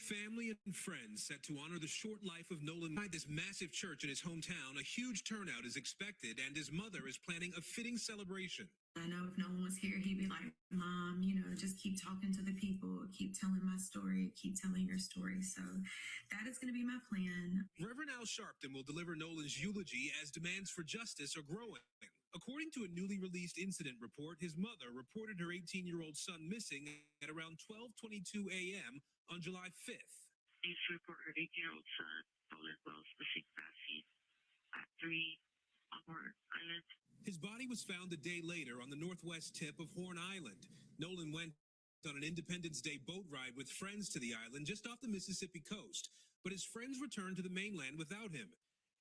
Family and friends set to honor the short life of Nolan. At this massive church in his hometown, a huge turnout is expected, and his mother is planning a fitting celebration. I know if no one was here, he'd be like, Mom, just keep talking to the people, keep telling my story, keep telling your story. So that is going to be my plan. Reverend Al Sharpton will deliver Nolan's eulogy as demands for justice are growing. According to a newly released incident report, his mother reported her 18-year-old son missing at around 12:22 a.m. on July 5th. Please report her 18-year-old son, Nolan Wells, missing last week at 3 on Horn Island. His body was found a day later on the northwest tip of Horn Island. Nolan went on an Independence Day boat ride with friends to the island just off the Mississippi coast, but his friends returned to the mainland without him.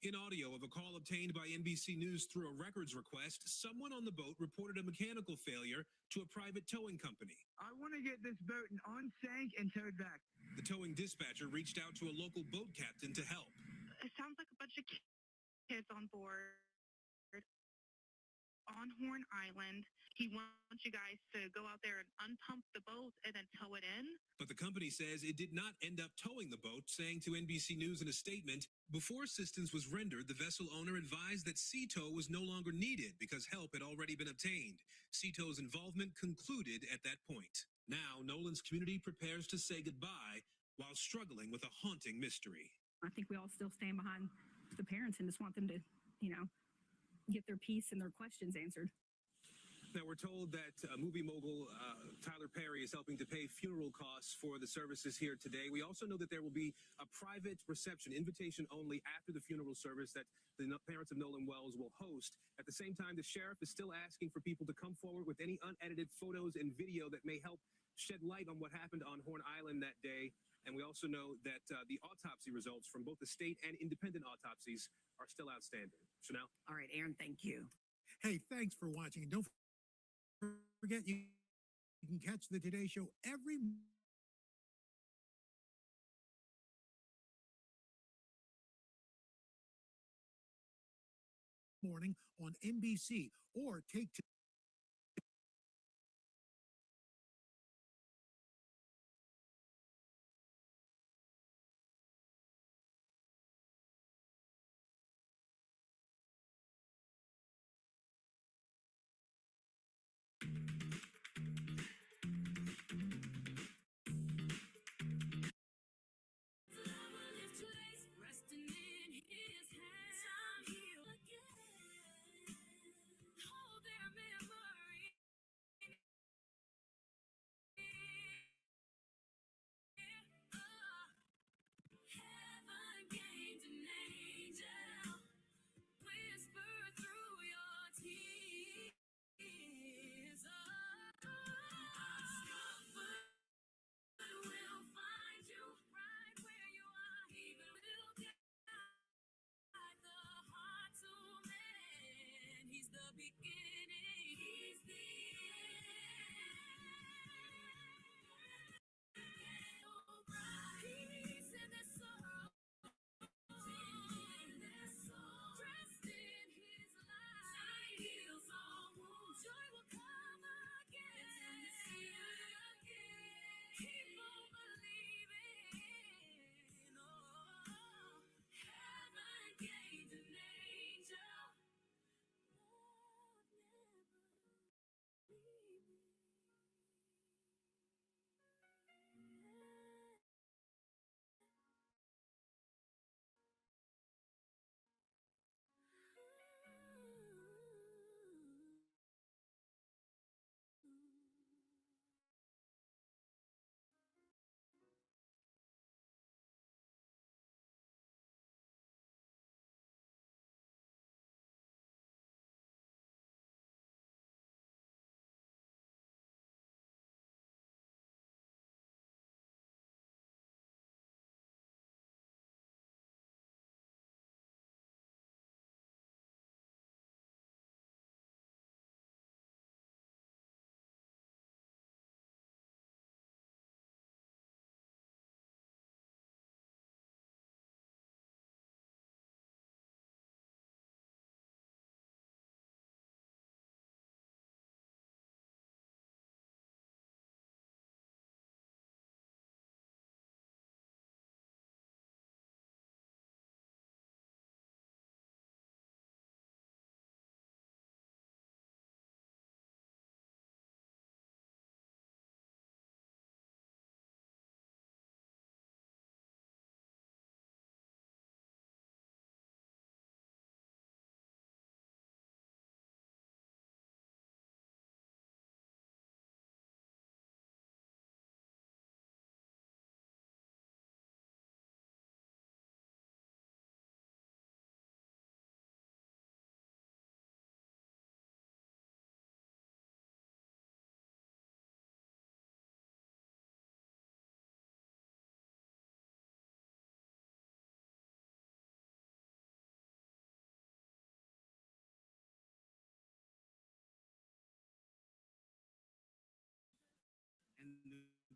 In audio of a call obtained by NBC News through a records request, someone on the boat reported a mechanical failure to a private towing company. I want to get this boat unsank and towed back. The towing dispatcher reached out to a local boat captain to help. It sounds like a bunch of kids on board on Horn Island. He wants you guys to go out there and unpump the boat and then tow it in. But the company says it did not end up towing the boat, saying to NBC News in a statement, before assistance was rendered, the vessel owner advised that sea tow was no longer needed because help had already been obtained. Sea tow's involvement concluded at that point. Now, Nolan's community prepares to say goodbye while struggling with a haunting mystery. I think we all still stand behind the parents and just want them to, get their piece and their questions answered. Now, we're told that movie mogul Tyler Perry is helping to pay funeral costs for the services here today. We also know that there will be a private reception, invitation only, after the funeral service that the parents of Nolan Wells will host. At the same time, the sheriff is still asking for people to come forward with any unedited photos and video that may help shed light on what happened on Horn Island that day. And we also know that the autopsy results from both the state and independent autopsies are still outstanding. Chanel? All right, Aaron, thank you. Hey, thanks for watching. And don't forget, you can catch the Today Show every morning on NBC or take to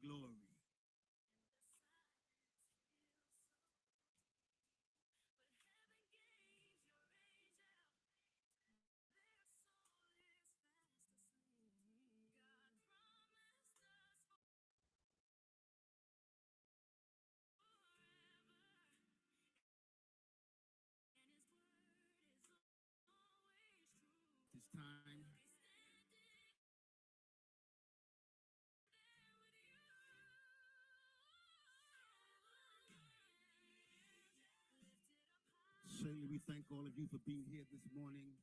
glory. This time, certainly we thank all of you for being here this morning.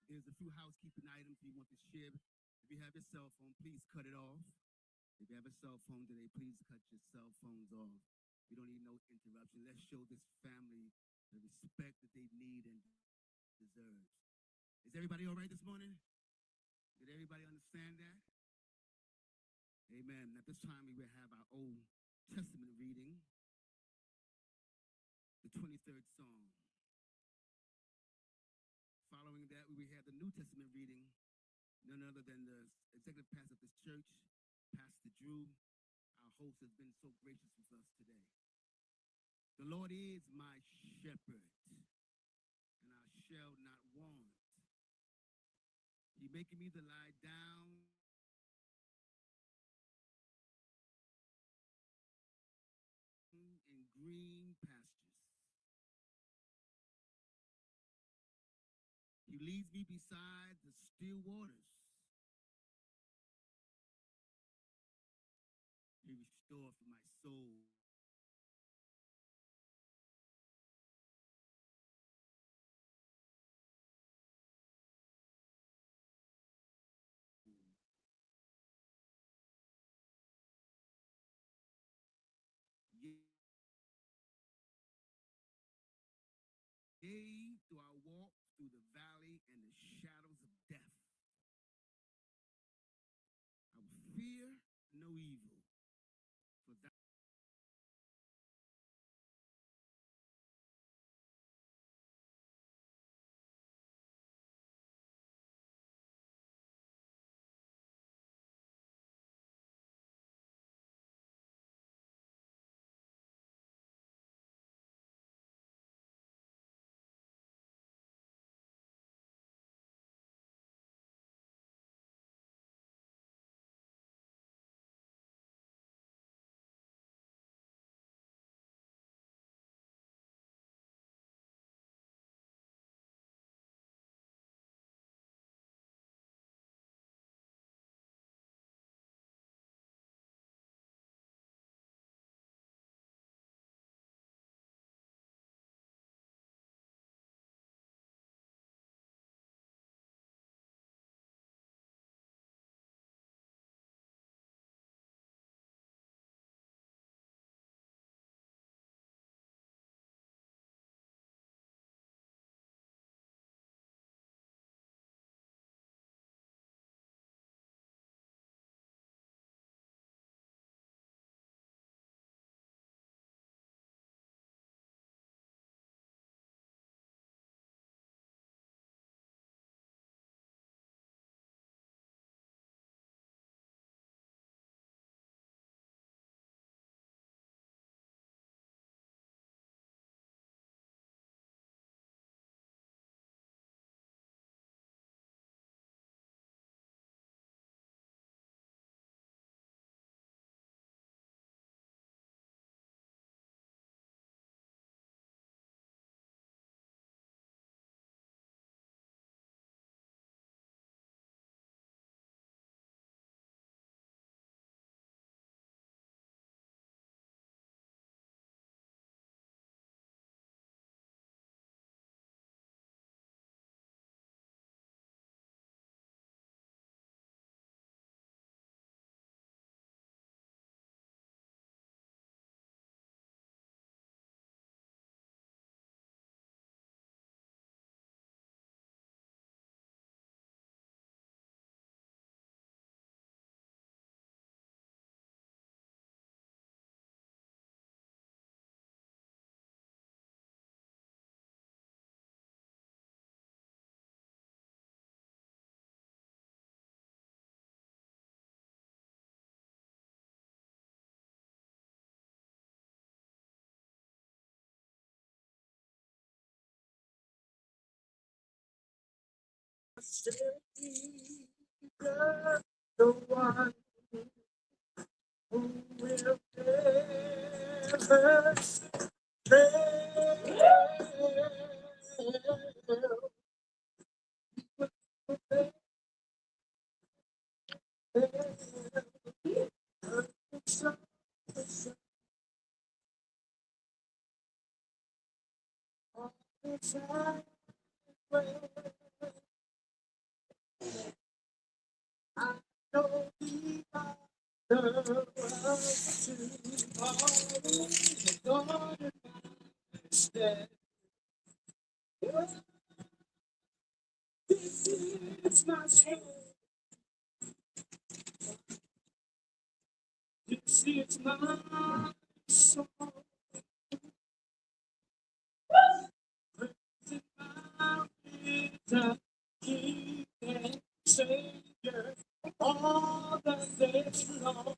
There's a few housekeeping items we want to share. If you have your cell phone, please cut it off. If you have a cell phone today, please cut your cell phones off. We don't need no interruption. Let's show this family the respect that they need and deserve. Is everybody all right this morning? Did everybody understand that? Amen. At this time, we will have our Old Testament reading, the 23rd Psalm. Following that, we will have the New Testament reading, none other than the executive pastor of this church, Pastor Drew. Our host has been so gracious with us today. The Lord is my shepherd, and I shall not want. He maketh me to lie down in green pastures. He leads me beside the still waters. He restoreth my soul. Yea, do I walk through the valley and the shadows of death, I will fear no evil, for thou the one who will never It's my soul. It's my soul. It's my reason, King and Savior, all the day long.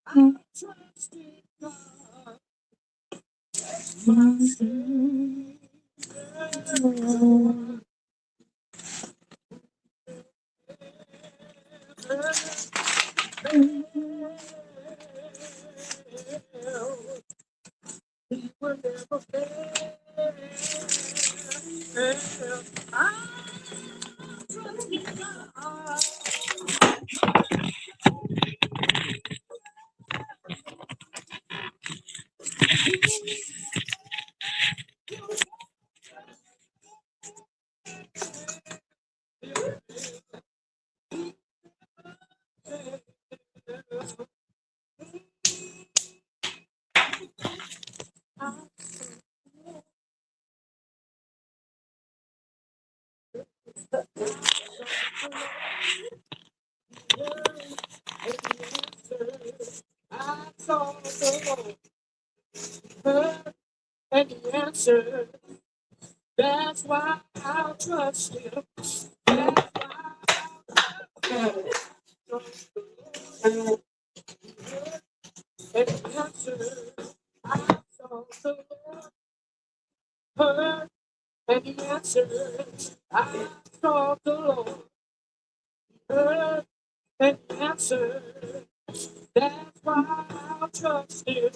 I trust in God, my Savior. He will never fail. I trust in God. I saw the Lord and He answered. That's why I'll trust Him. That's why I'll trust Him. And He answered. I saw the Lord and He answered. I saw the Lord and He answered. That's why I'll trust Him.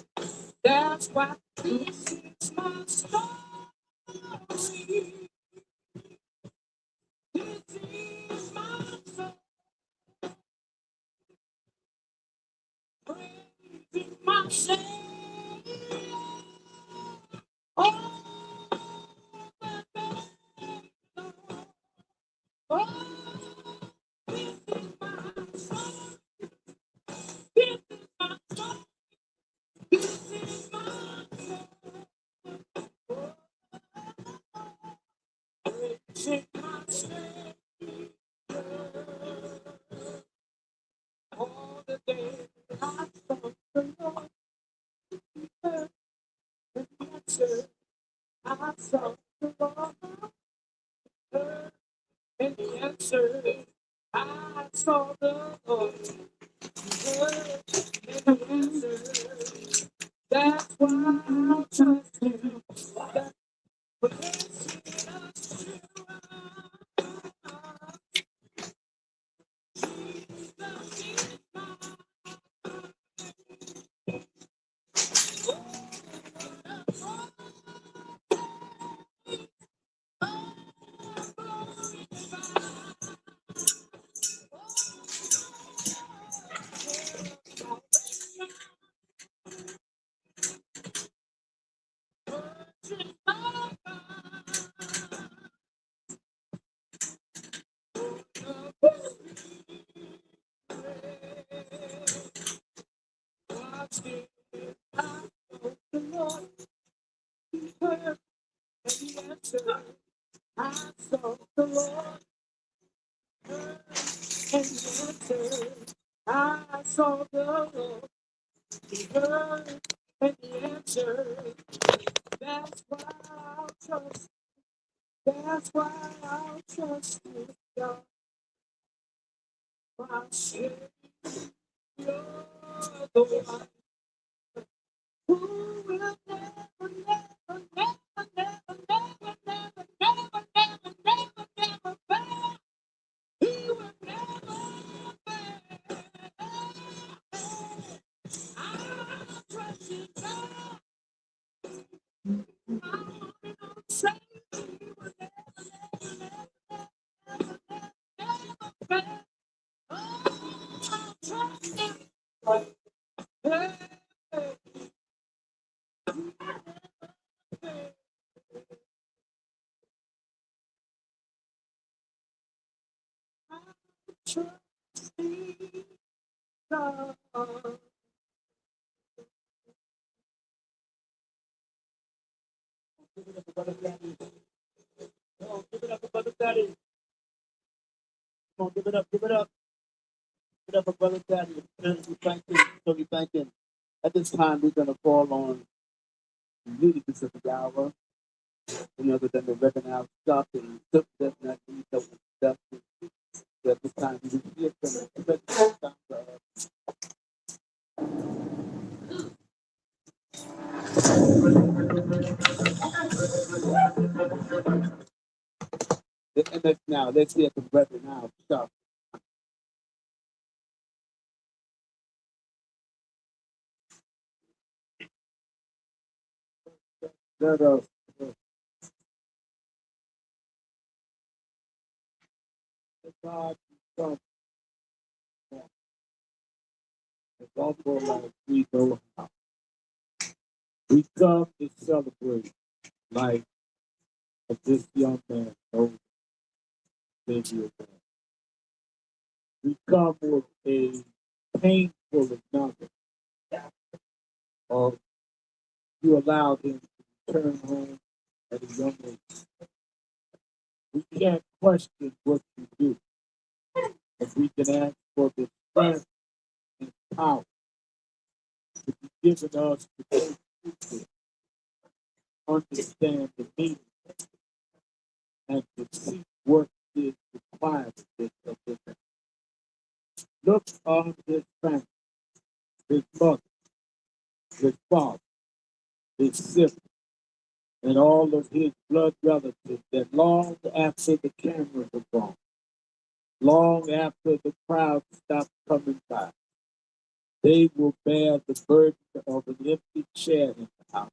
That's why this is my story. This is my story. Praising my Savior. Oh, oh, this is my story. This is my story. This is my praising my Savior. All the day I sought the Lord and He answered. I sought the Lord and He answered. I saw the Lord and He answered. That's why I trust Him. Watch it. I sought the Lord and He answered. I sought the Lord and He answered. I saw the Lord. He heard and He answered. That's why I'll trust. That's why I'll trust in God, my Savior, the one who will never, never, never, never, never, never, Give it up for Brother Daddy. Come on, give it up, give it up. Give it up for Brother Daddy. We thank you. So we thank him. At this time, we're going to call on the leaders of the hour, none other than the Reverend Al Sharpton and took that not need no introduction. So at this time, we will hear from the President of the MS now. Let's hear from Reverend Al Sharpton. Let us God become as also like we know how. We come to celebrate life of this young man, no baby. We come with a painful acknowledgement of you allowed him to return home at a young age. We can't question what you do, but we can ask for the strength and power to be given us to go through this, understand the meaning, and to see what is required of this. Look on his family, his mother, his father, his sister, and all of his blood relatives that long after the cameras are gone, long after the crowd stops coming by, they will bear the burden of an empty chair in the house.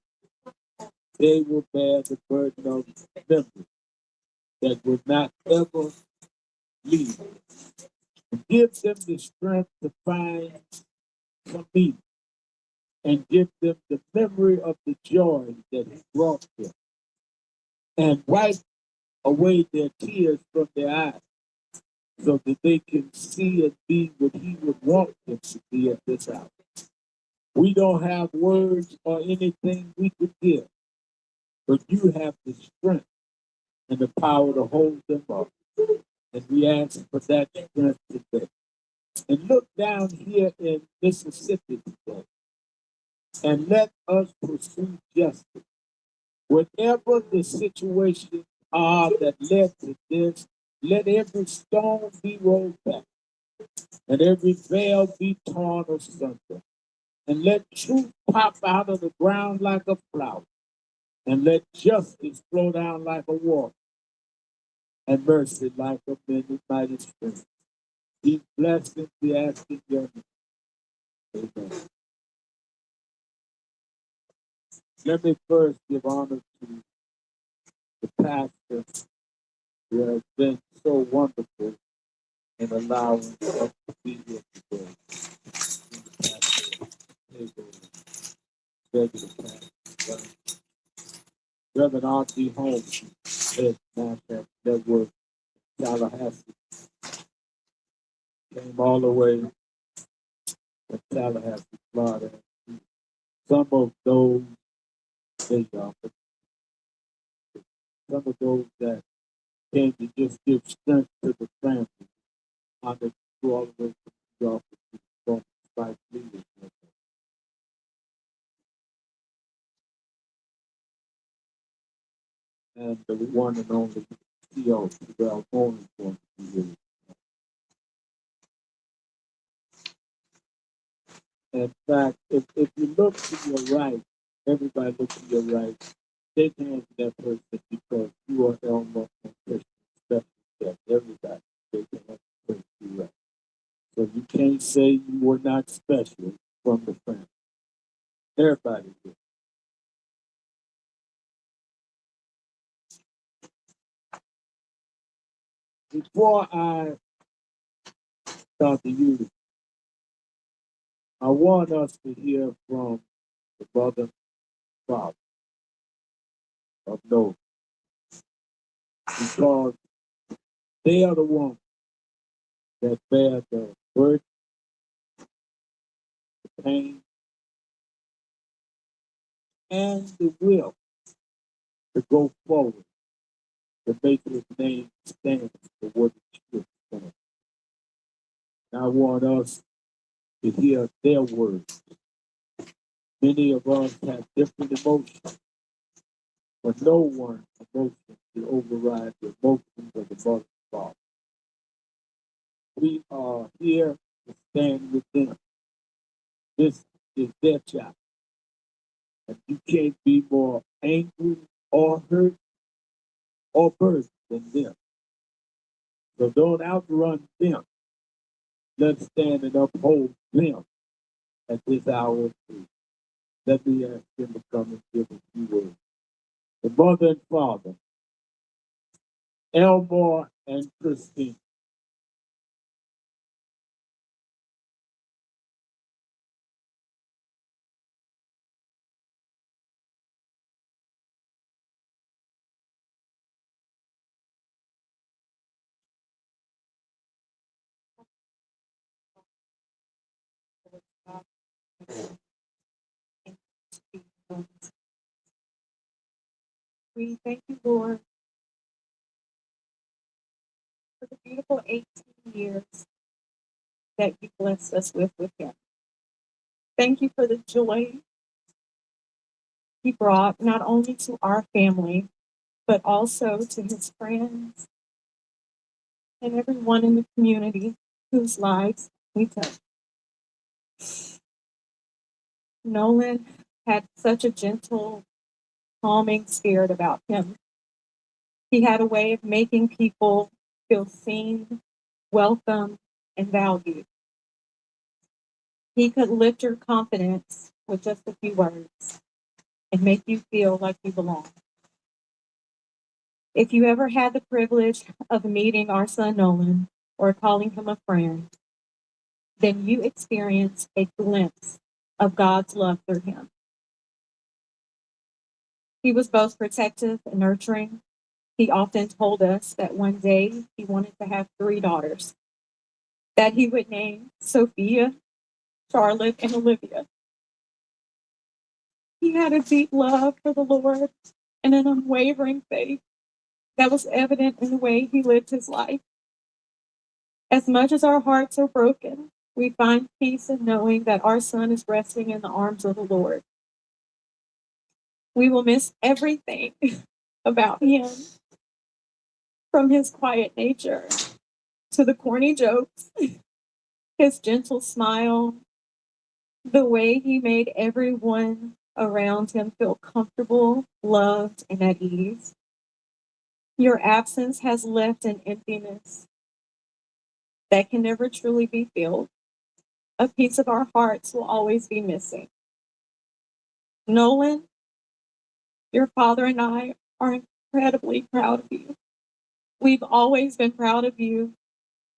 They will bear the burden of memories that will not ever leave. Give them the strength to find some meaning and give them the memory of the joy that he brought them and wipe away their tears from their eyes so that they can see and be what he would want them to be at this hour. We don't have words or anything we could give, but you have the strength and the power to hold them up. And we ask for that strength today. And look down here in Mississippi today and let us pursue justice. Whatever the situations are that led to this, let every stone be rolled back and every veil be torn asunder. And let truth pop out of the ground like a flower. And let justice flow down like a water. And mercy like a many mighty stream. These blessings we ask in your name. Amen. Let me first give honor to the pastor who has been so wonderful in allowing us to be here today. Reverend R.D. Holmes, head NASDAQ Network, Tallahassee, came all the way from Tallahassee, Florida. Some of those, some of those that came to just give strength to the family, honored to all of those from New York, from Spice Leaders. And the one and only CEO, Terrell Mourning, for you. In fact, if you look to your right, everybody look to your right, shake hands with that person because you are Elmo and Christian special guest. Everybody shake hands with you right. So you can't say you were not special from the family. Everybody did. Before I start to use, I want us to hear from the brother father of Nolan, because they are the ones that bear the burden, the pain, and the will to go forward to make his name stand for what it should stand. And I want us to hear their words. Many of us have different emotions, but no one emotion can override the emotions of the mother and father. We are here to stand with them. This is their child. And you can't be more angry or hurt or burdened than them. So don't outrun them. Let's stand and uphold them at this hour of truth. Let me ask them to come and give a few words. The mother and father, Elmore and Christine. We thank you, Lord, for the beautiful 18 years that you blessed us with him. Thank you for the joy he brought not only to our family, but also to his friends and everyone in the community whose lives we touch. Nolan had such a gentle, calming spirit about him. He had a way of making people feel seen, welcome, and valued. He could lift your confidence with just a few words and make you feel like you belong. If you ever had the privilege of meeting our son Nolan or calling him a friend, then you experienced a glimpse of God's love through him. He was both protective and nurturing. He often told us that one day he wanted to have 3 daughters, that he would name Sophia, Charlotte, and Olivia. He had a deep love for the Lord and an unwavering faith that was evident in the way he lived his life. As much as our hearts are broken, we find peace in knowing that our son is resting in the arms of the Lord. We will miss everything about him, from his quiet nature to the corny jokes, his gentle smile, the way he made everyone around him feel comfortable, loved, and at ease. Your absence has left an emptiness that can never truly be filled. A piece of our hearts will always be missing. Nolan, your father and I are incredibly proud of you. We've always been proud of the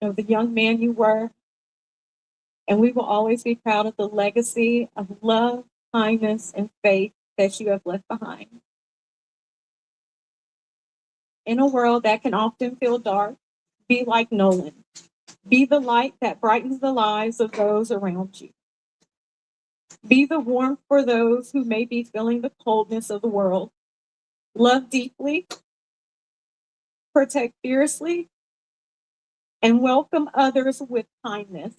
young man you were, and we will always be proud of the legacy of love, kindness, and faith that you have left behind. In a world that can often feel dark, be like Nolan. Be the light that brightens the lives of those around you. Be the warmth for those who may be feeling the coldness of the world. Love deeply, protect fiercely, and welcome others with kindness.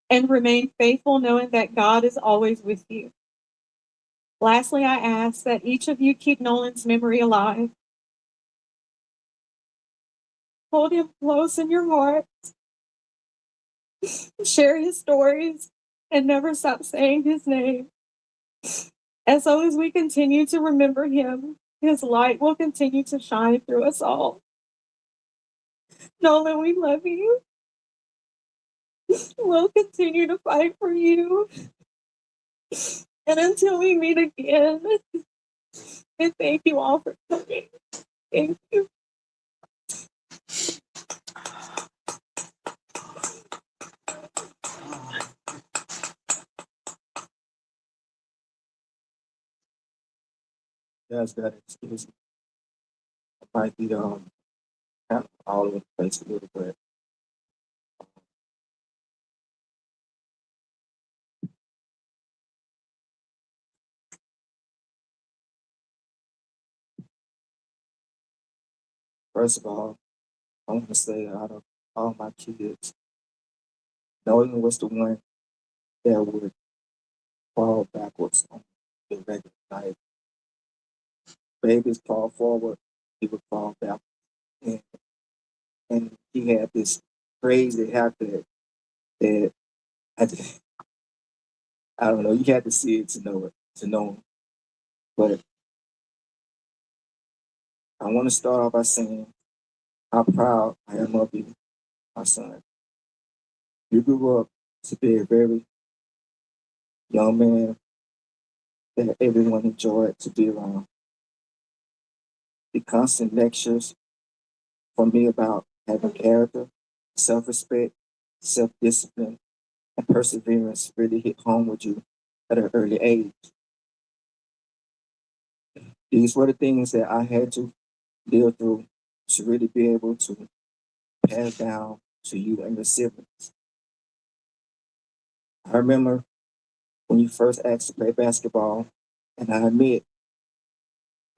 And remain faithful knowing that God is always with you. Lastly, I ask that each of you keep Nolan's memory alive. Hold him close in your heart. Share his stories and never stop saying his name. As long as we continue to remember him, his light will continue to shine through us all. Nolan, we love you. We'll continue to fight for you. And until we meet again, and thank you all for coming. Thank you. Yes, that excuse me. I might be kind of all over the place a little bit. First of all, I want to say out of all my kids, Nolan was the one that would fall backwards on the regular life. Babies fall forward, he would fall backwards. And, and he had this crazy haircut that I, I don't know, you had to see it, to know him. But I want to start off by saying how proud I am of you, my son. You grew up to be a very young man that everyone enjoyed to be around. The constant lectures from me about having character, self respect, self discipline, and perseverance really hit home with you at an early age. These were the things that I had to live through to really be able to pass down to you and your siblings. I remember when you first asked to play basketball, and I admit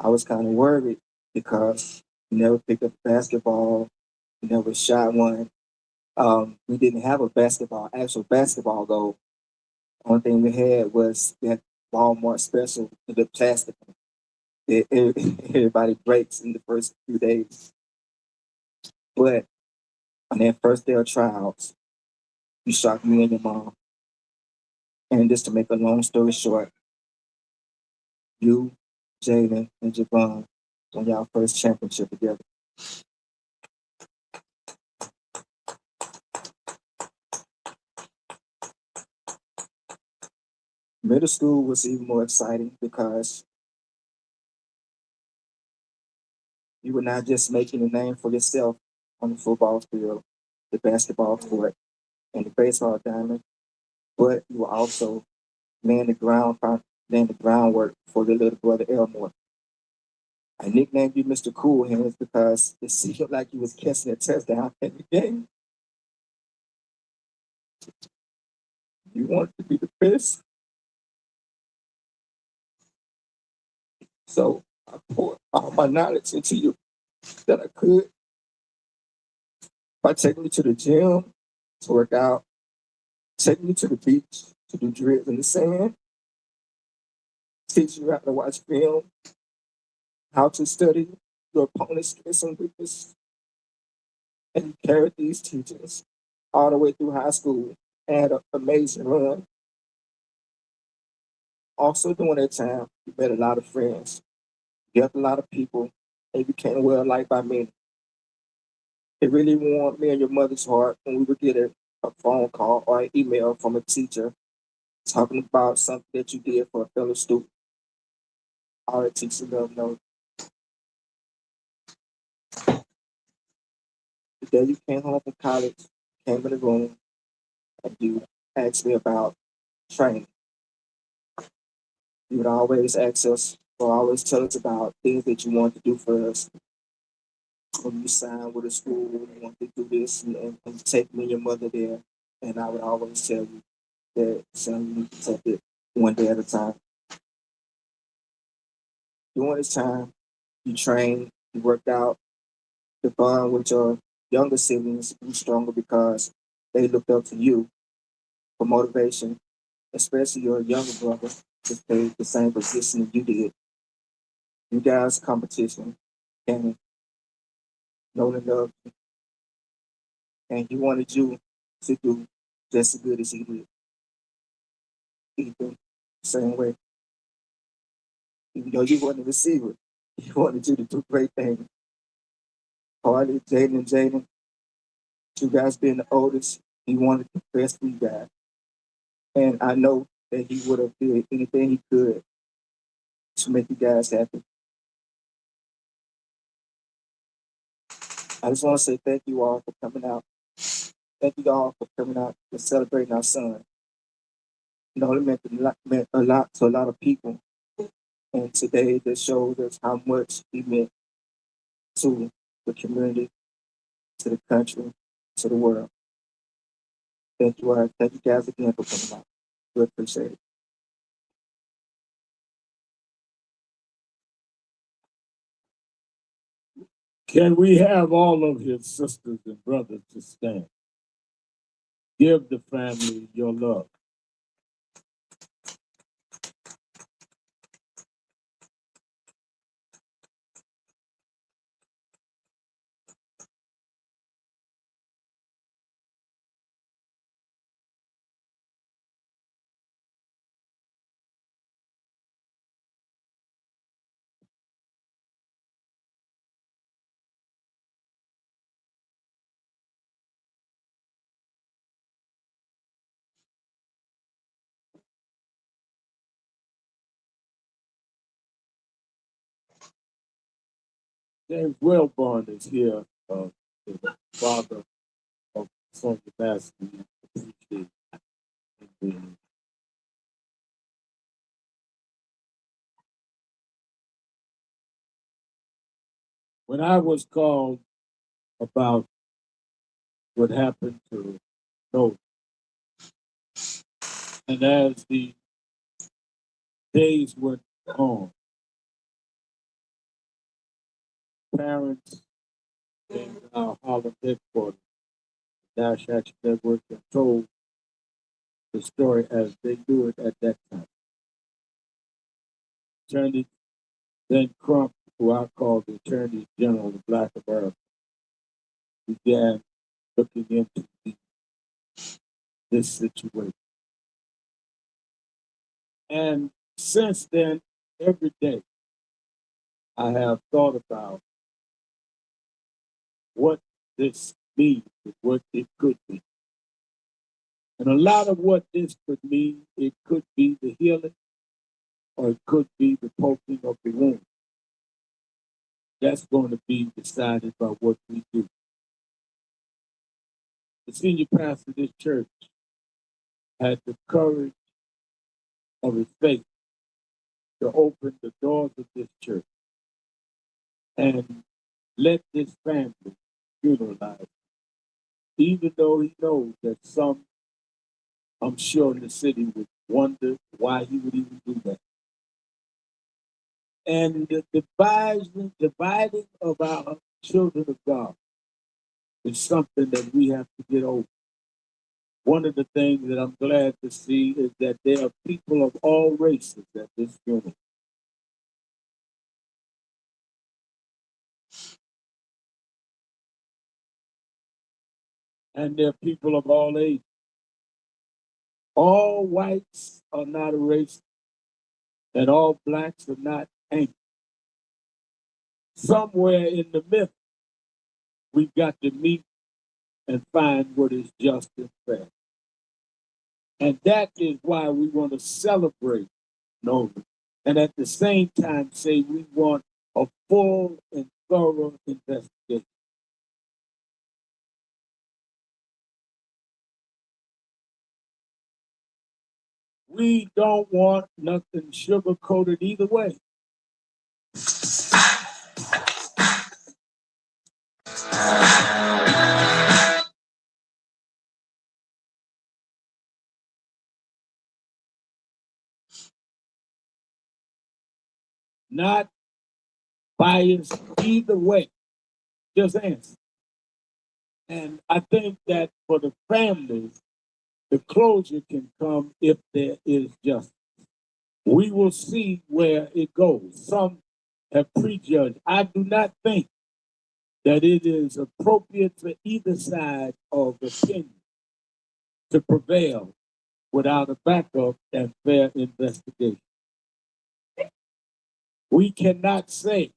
I was kind of worried because you never picked up a basketball, you never shot one. We didn't have a actual basketball goal. Only thing we had was that Walmart special, the plastic that everybody breaks in the first few days. But on that first day of trials, you shocked me and your mom. And just to make a long story short, you, Jalen, and Javon won y'all first championship together. Middle school was even more exciting because you were not just making a name for yourself on the football field, the basketball court, and the baseball diamond, but you were also laying the laying the groundwork for your little brother Elmore. I nicknamed you Mr. Cool Hands because it seemed like you was catching a touchdown every game. You wanted to be the best. So I poured all my knowledge into you that I could by taking you to the gym to work out, taking you to the beach to do drills in the sand, teaching you how to watch film, how to study your opponent's strengths and weaknesses, and you carried these teachings all the way through high school and had an amazing run. Also, during that time, you met a lot of friends, you helped a lot of people, and you became well liked by many. It really warmed me and your mother's heart when we would get a phone call or an email from a teacher talking about something that you did for a fellow student. All the teachers love know. The day you came home from college, came in the room, and you asked me about training. You would always ask us or always tell us about things that you wanted to do for us. When you signed with a school, you want to do this and take me and your mother there. And I would always tell you that son, you need to take it one day at a time. During this time, you trained, you worked out, the bond with your younger siblings grew stronger because they looked up to you for motivation, especially your younger brother who played the same position that you did. You guys' competition, and Nolan loved you, and he wanted you to do just as good as he did. Ethan, same way. Even though you weren't a receiver, he wanted you to do great things. Harley, Jaden, you guys being the oldest, he wanted the best for you guys. And I know that he would have did anything he could to make you guys happy. I just want to say thank you all for coming out. Thank you all for coming out and celebrating our son. You know, it meant a lot to a lot of people. And today it just shows us how much he meant to the community, to the country, to the world. Thank you all. Thank you guys again for coming out. We appreciate it. Can we have all of his sisters and brothers to stand? Give the family your love. James Wellborn is here, the father of Sonia Massey. Appreciate him being here. When I was called about what happened to Nolan, and as the days went on, parents in our Harlem headquarters, Dash Action Network, and told the story as they knew it at that time. Attorney then Crump, who I call the Attorney General of Black America, began looking into this situation. And since then, every day, I have thought about what this means, what it could be. And a lot of what this could mean, it could be the healing, or it could be the poking of the wound. That's going to be decided by what we do. The senior pastor of this church had the courage of his faith to open the doors of this church and let this family funeralize, even though he knows that some, I'm sure, in the city would wonder why he would even do that. And the dividing of our children of God is something that we have to get over. One of the things that I'm glad to see is that there are people of all races at this funeral. And there are people of all ages. All whites are not a race, and all blacks are not angry. Somewhere in the middle, we've got to meet and find what is just and fair. And that is why we want to celebrate Nolan, and at the same time say we want a full and thorough investigation. We don't want nothing sugar-coated either way. Not biased either way. Just answer. And I think that for the families, the closure can come if there is justice. We will see where it goes. Some have prejudged. I do not think that it is appropriate for either side of opinion to prevail without a backup and fair investigation. We cannot say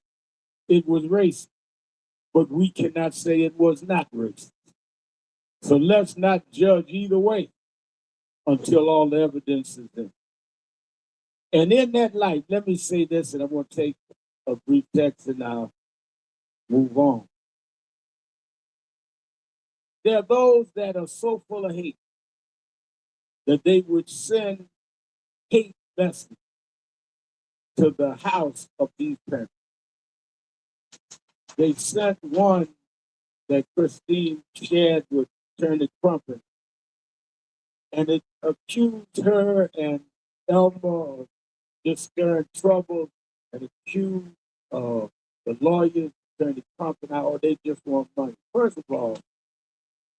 it was racist, but we cannot say it was not racist. So let's not judge either way until all the evidence is there. And in that light, let me say this, and I'm going to take a brief text and I'll move on. There are those that are so full of hate that they would send hate messages to the house of these parents. They sent one that Christine shared with Attorney Crumpet, and it accused her and Elma of just stirring trouble and accused the lawyers Attorney Trump and how they just want money. First of all,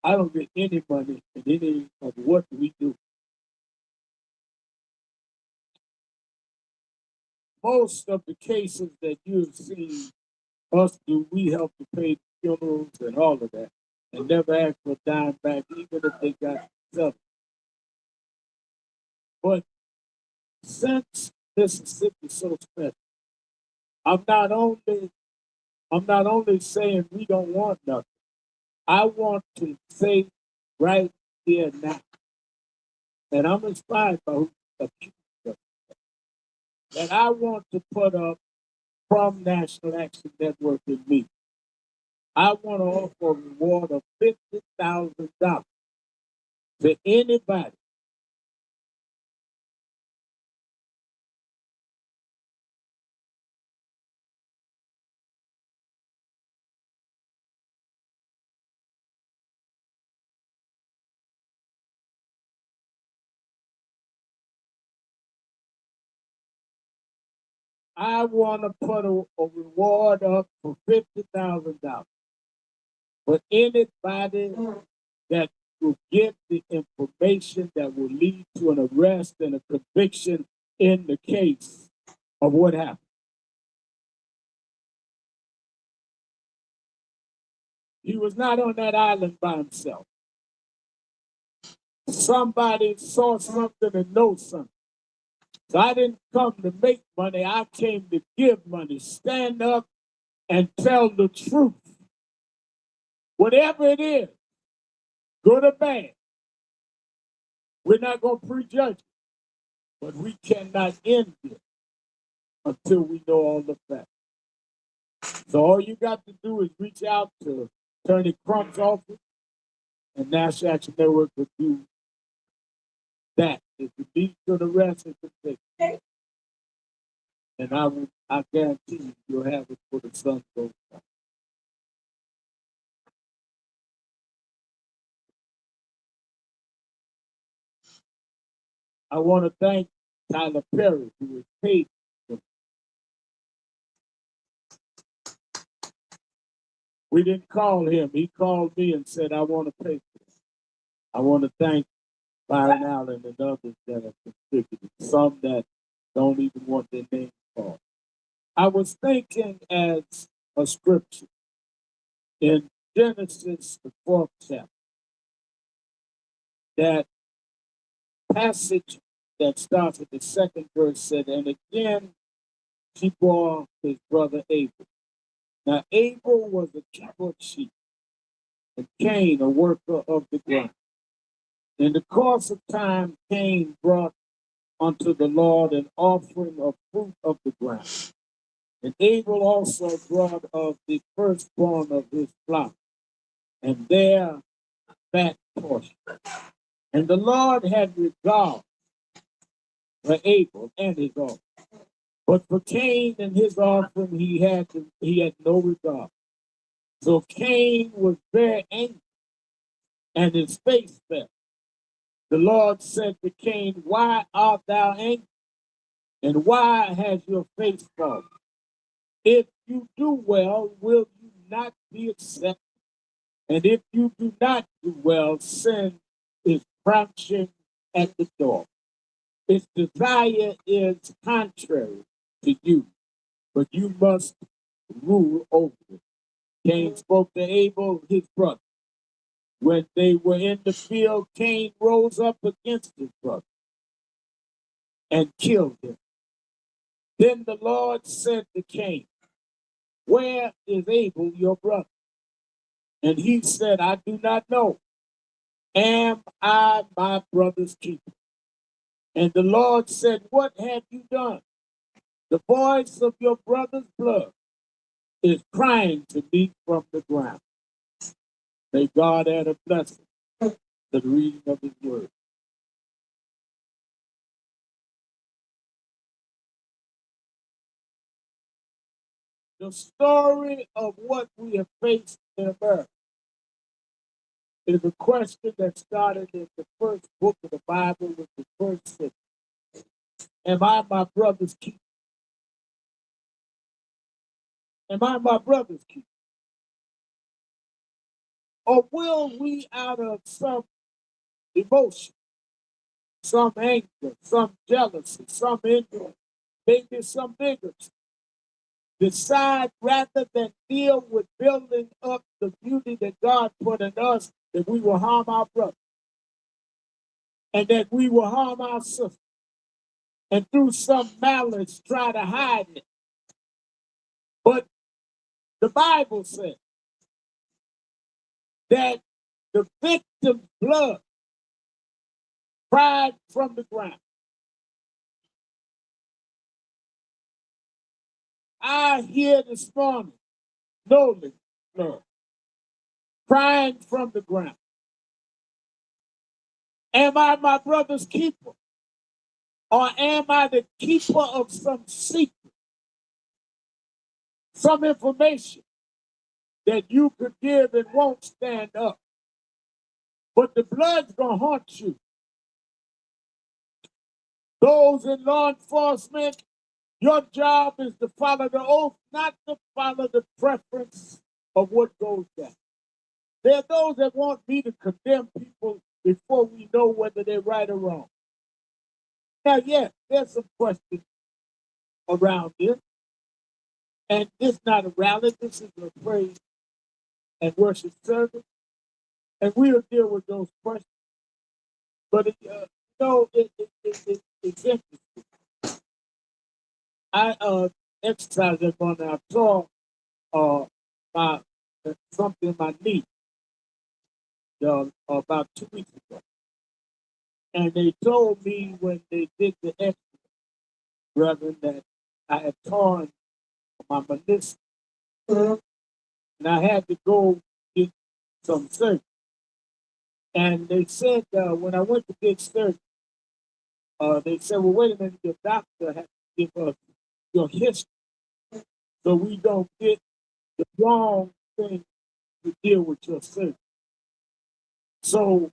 I don't get any money in any of what we do. Most of the cases that you've seen us do, we help to pay funerals and all of that, and never ask for a dime back, even if they got settled. But since Mississippi is so special, I'm not only saying we don't want nothing. I want to say right here now, and I'm inspired by who accused us, that I want to put up from National Action Network in me. I want to offer a reward of $50,000 to anybody I want to put a reward up for $50,000 for anybody that will get the information that will lead to an arrest and a conviction in the case of what happened. He was not on that island by himself. Somebody saw something and knows something. So I didn't come to make money. I came to give money. Stand up and tell the truth. Whatever it is, good or bad. We're not going to prejudge it, but we cannot end it until we know all the facts. So all you got to do is reach out to Attorney Crump's office, and National Action Network will do that. If it leads to the rest, it's a fix. And I guarantee you, you'll have it for the sun goes down. I want to thank Tyler Perry, who was paid. We didn't call him. He called me and said, I want to pay for this. I want to thank Byron Allen and others that have contributed, some that don't even want their name called. I was thinking as a scripture in Genesis, the 4th chapter, that passage that starts with the 2nd verse said, and again he bore his brother Abel. Now Abel was a keeper of sheep, and Cain a worker of the ground. In the course of time, Cain brought unto the Lord an offering of fruit of the ground. And Abel also brought of the firstborn of his flock, and their fat portion. And the Lord had regard for Abel and his offering. But for Cain and his offering he had no regard. So Cain was very angry, and his face fell. The Lord said to Cain, why art thou angry? And why has your face fallen? If you do well, will you not be accepted? And if you do not do well, sin is crouching at the door. Its desire is contrary to you, but you must rule over it. Cain spoke to Abel, his brother. When they were in the field, Cain rose up against his brother and killed him. Then the Lord said to Cain, where is Abel, your brother? And he said, I do not know. Am I my brother's keeper? And the Lord said, what have you done? The voice of your brother's blood is crying to me from the ground. May God add a blessing to the reading of his word. The story of what we have faced in America is a question that started in the first book of the Bible with the first sentence. Am I my brother's keeper? Am I my brother's keeper? Or will we, out of some emotion, some anger, some jealousy, some envy, maybe some bigotry, decide rather than deal with building up the beauty that God put in us, that we will harm our brother and that we will harm our sister and through some malice try to hide it. But the Bible says that the victim's blood cried from the ground. I hear this morning Nolan Wells crying from the ground. Am I my brother's keeper? Or am I the keeper of some secret, some information that you could give and won't stand up? But the blood's gonna haunt you. Those in law enforcement, your job is to follow the oath, not to follow the preference of what goes down. There are those that want me to condemn people before we know whether they're right or wrong. Now, yes, there's some questions around this, and it's not a rally. This is a praise and worship service, and we'll deal with those questions. But it's interesting. I exercised that morning. I saw my something in my knee about 2 weeks ago, and they told me when they did the X-ray, rather that I had torn my meniscus, and I had to go get some surgery. And they said when I went to get surgery, they said, "Well, wait a minute, your doctor has to give us your history, so we don't get the wrong thing to deal with your surgery." So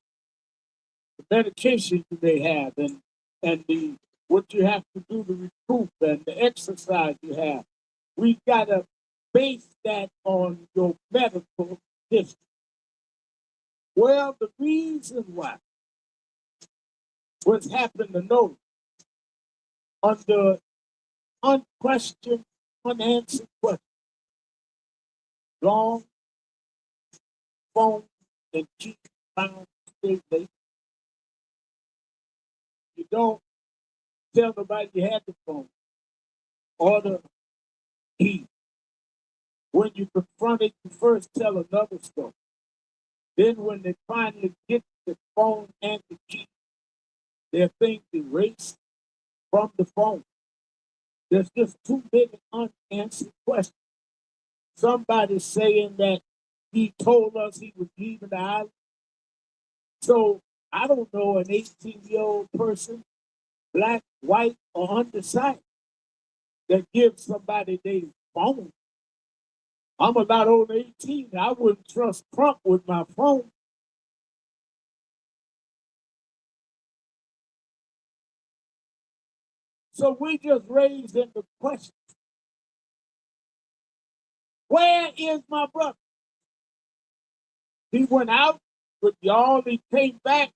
the medication you may have and the what you have to do to recoup and the exercise you have, we gotta base that on your medical history. Well, the reason why what's happened to Nolan under unquestioned, unanswered questions, long phone and keep found stay late. You don't tell nobody you had the phone or the key. When you confront it, you first tell another story. Then when they finally get the phone and the key, their things erased from the phone. There's just too many unanswered questions. Somebody saying that he told us he was leaving the island. So I don't know an 18-year-old person, black, white, or undecided, that gives somebody their phone. I'm a lot over 18. I wouldn't trust Trump with my phone. So we just raised in the question, where is my brother? He went out with y'all, he came back,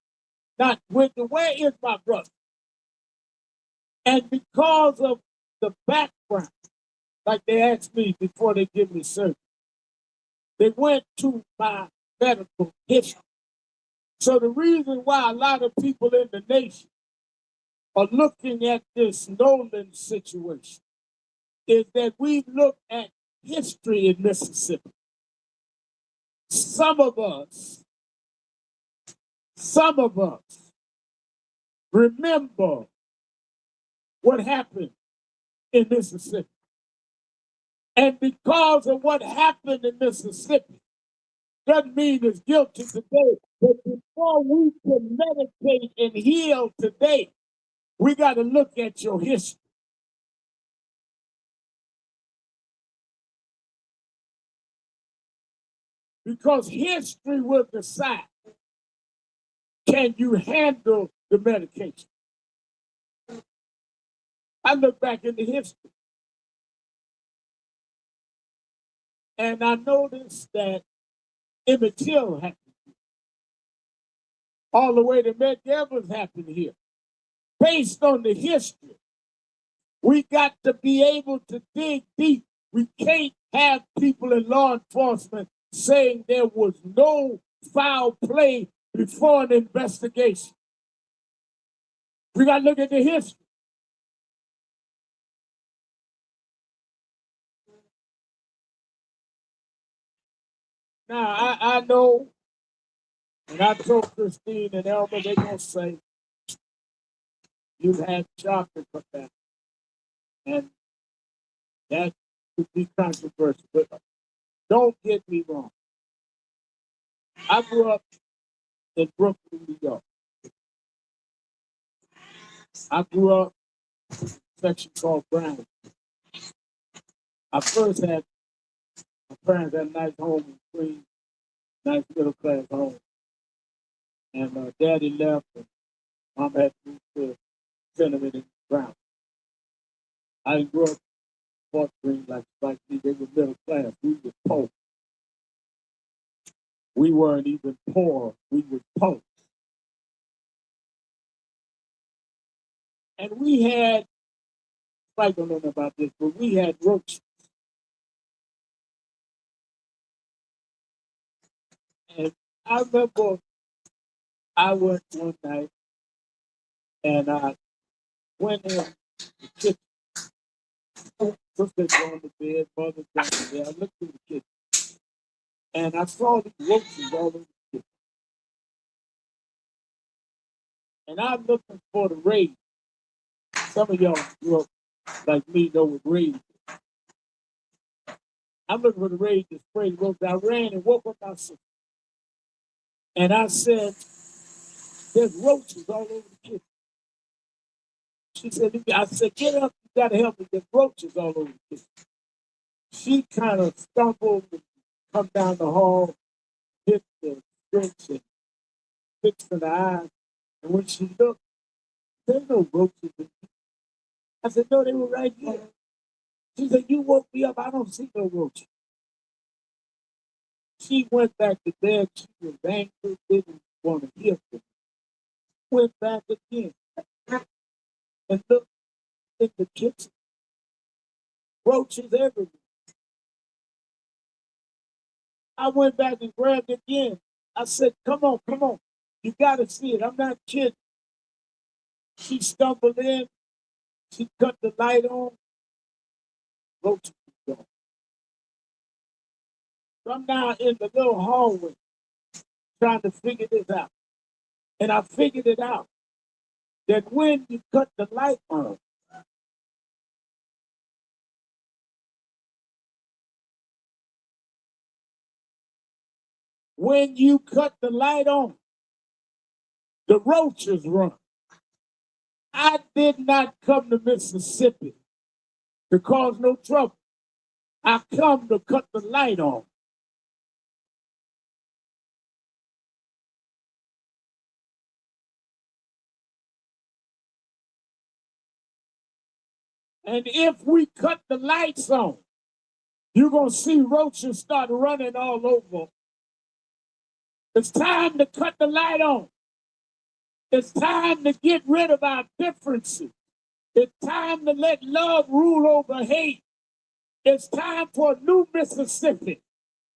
not with the where is my brother? And because of the background, like they asked me before they give me surgery, they went to my medical history. So the reason why a lot of people in the nation are looking at this Nolan situation is that we look at history in Mississippi. Some of us remember what happened in Mississippi. And because of what happened in Mississippi, doesn't mean it's guilty today. But before we can meditate and heal today, we got to look at your history. Because history will decide, can you handle the medication? I look back into history. And I noticed that Emmett Till happened all the way to Medgar Evers happened here. Based on the history, we got to be able to dig deep. We can't have people in law enforcement saying there was no foul play before an investigation. We got to look at the history. Now, I know, and I told Christine and Elmer, they're going to say, you had chocolate for that. And that could be controversial. But don't get me wrong. I grew up in Brooklyn, New York. I grew up in a section called Brown. I first had, my parents had a nice home in Queens, nice middle class home. And daddy left and mom had to move to Tenement in Brown. I didn't grow up in Fort Greene like me. They were middle class. We were poor. We weren't even poor. We were poor. And we had, I don't know about this, but we had roaches. And I remember I went one night and I went in the kitchen. Sister going to bed, mother going to bed. I looked through the kitchen and I saw these roaches all over the kitchen. And I'm looking for the raid. Some of y'all grew up like me know what raid is. I'm looking for the raid to spray the roaches. I ran and woke up my sister. And I said, there's roaches all over the kitchen. She said, I said, get up, you gotta help me. There's roaches all over the kitchen. She kind of stumbled and come down the hall, hit the drinks and fixed her eyes. And when she looked, there's no roaches in here. I said, no, they were right here. She said, you woke me up, I don't see no roaches. She went back to bed, she was angry, didn't want to hear from me. Went back again and looked in the kitchen. Roaches everywhere. I went back and grabbed it again. I said, come on, come on. You got to see it. I'm not kidding. She stumbled in. She cut the light on. Roaches was gone. So I'm now in the little hallway trying to figure this out. And I figured it out that when you cut the light on, the roaches run. I did not come to Mississippi to cause no trouble. I come to cut the light on. And if we cut the lights on, you're going to see roaches start running all over. It's time to cut the light on. It's time to get rid of our differences. It's time to let love rule over hate. It's time for a new Mississippi.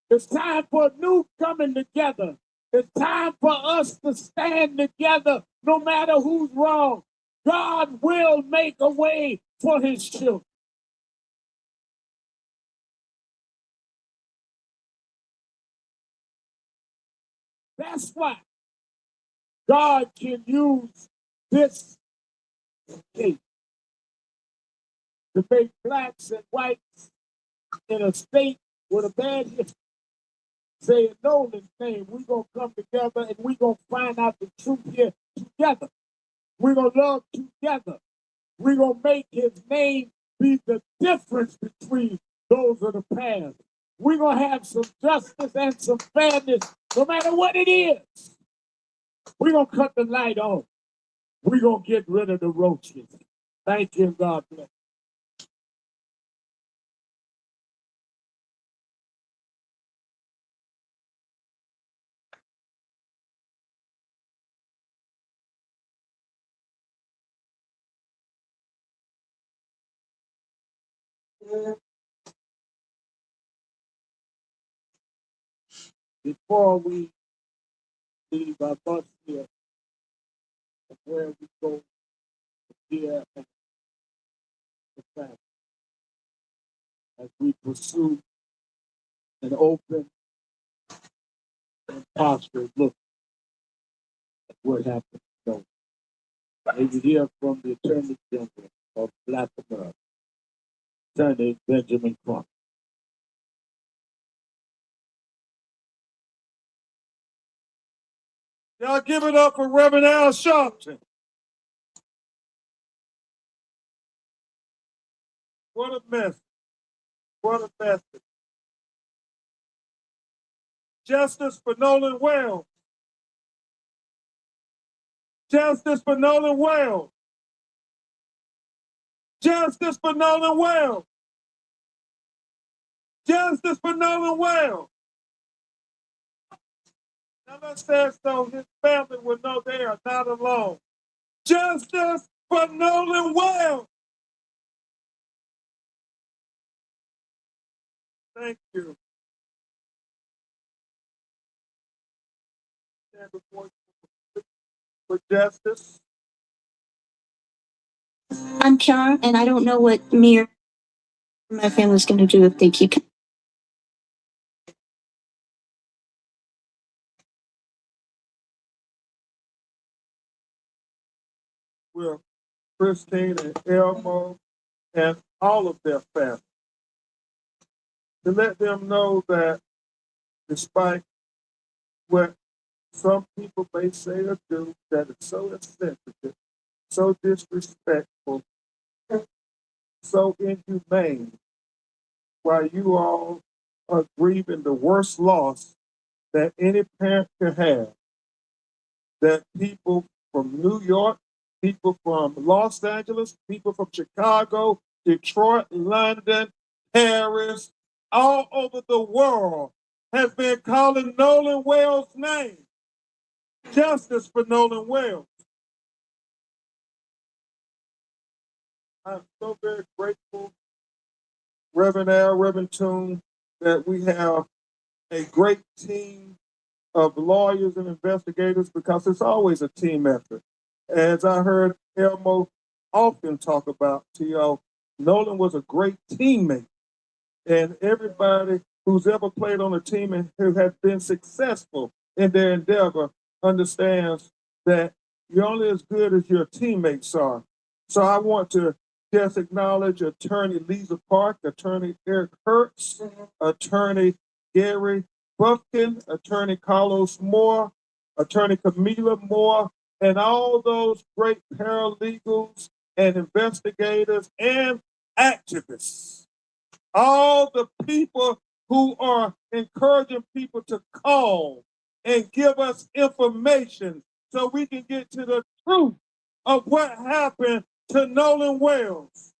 It's time for a new coming together. It's time for us to stand together no matter who's wrong. God will make a way for his children. That's why God can use this case to make blacks and whites in a state with a bad history say in Nolan's name, we're going to come together and we're going to find out the truth here together. We're going to love together. We're going to make his name be the difference between those of the past. We're going to have some justice and some fairness no matter what it is. We're going to cut the light on. We're going to get rid of the roaches. Thank you, God bless. Before we leave, I must hear where we go here at the family as we pursue an open and posture look at what happened. So, as you hear from the Attorney General of Black America, Attorney Benjamin Crump. Y'all give it up for Reverend Al Sharpton. What a message. What a message. Justice for Nolan Wells. Justice for Nolan Wells. Justice for Nolan Wells. Justice for Nolan Wells. Now let's say it so his family will know they are not alone. Justice for Nolan Wells. Thank you. Stand before you for justice. I'm Kiara, and I don't know what me or my family's going to do if they keep. Will Christine and Elmo and all of their family to let them know that despite what some people may say or do, that is so insensitive, so disrespectful, so inhumane, while you all are grieving the worst loss that any parent can have, that people from New York, people from Los Angeles, people from Chicago, Detroit, London, Paris, all over the world has been calling Nolan Wells' name. Justice for Nolan Wells. I'm so very grateful, Reverend Al, Reverend Toon, that we have a great team of lawyers and investigators, because it's always a team effort. As I heard Elmo often talk about to y'all, Nolan was a great teammate. And everybody who's ever played on a team and who has been successful in their endeavor understands that you're only as good as your teammates are. So I want to just acknowledge Attorney Lisa Park, Attorney Eric Hertz, Attorney Gary Buffkin, Attorney Carlos Moore, Attorney Camila Moore, and all those great paralegals and investigators and activists. All the people who are encouraging people to call and give us information so we can get to the truth of what happened to Nolan Wells.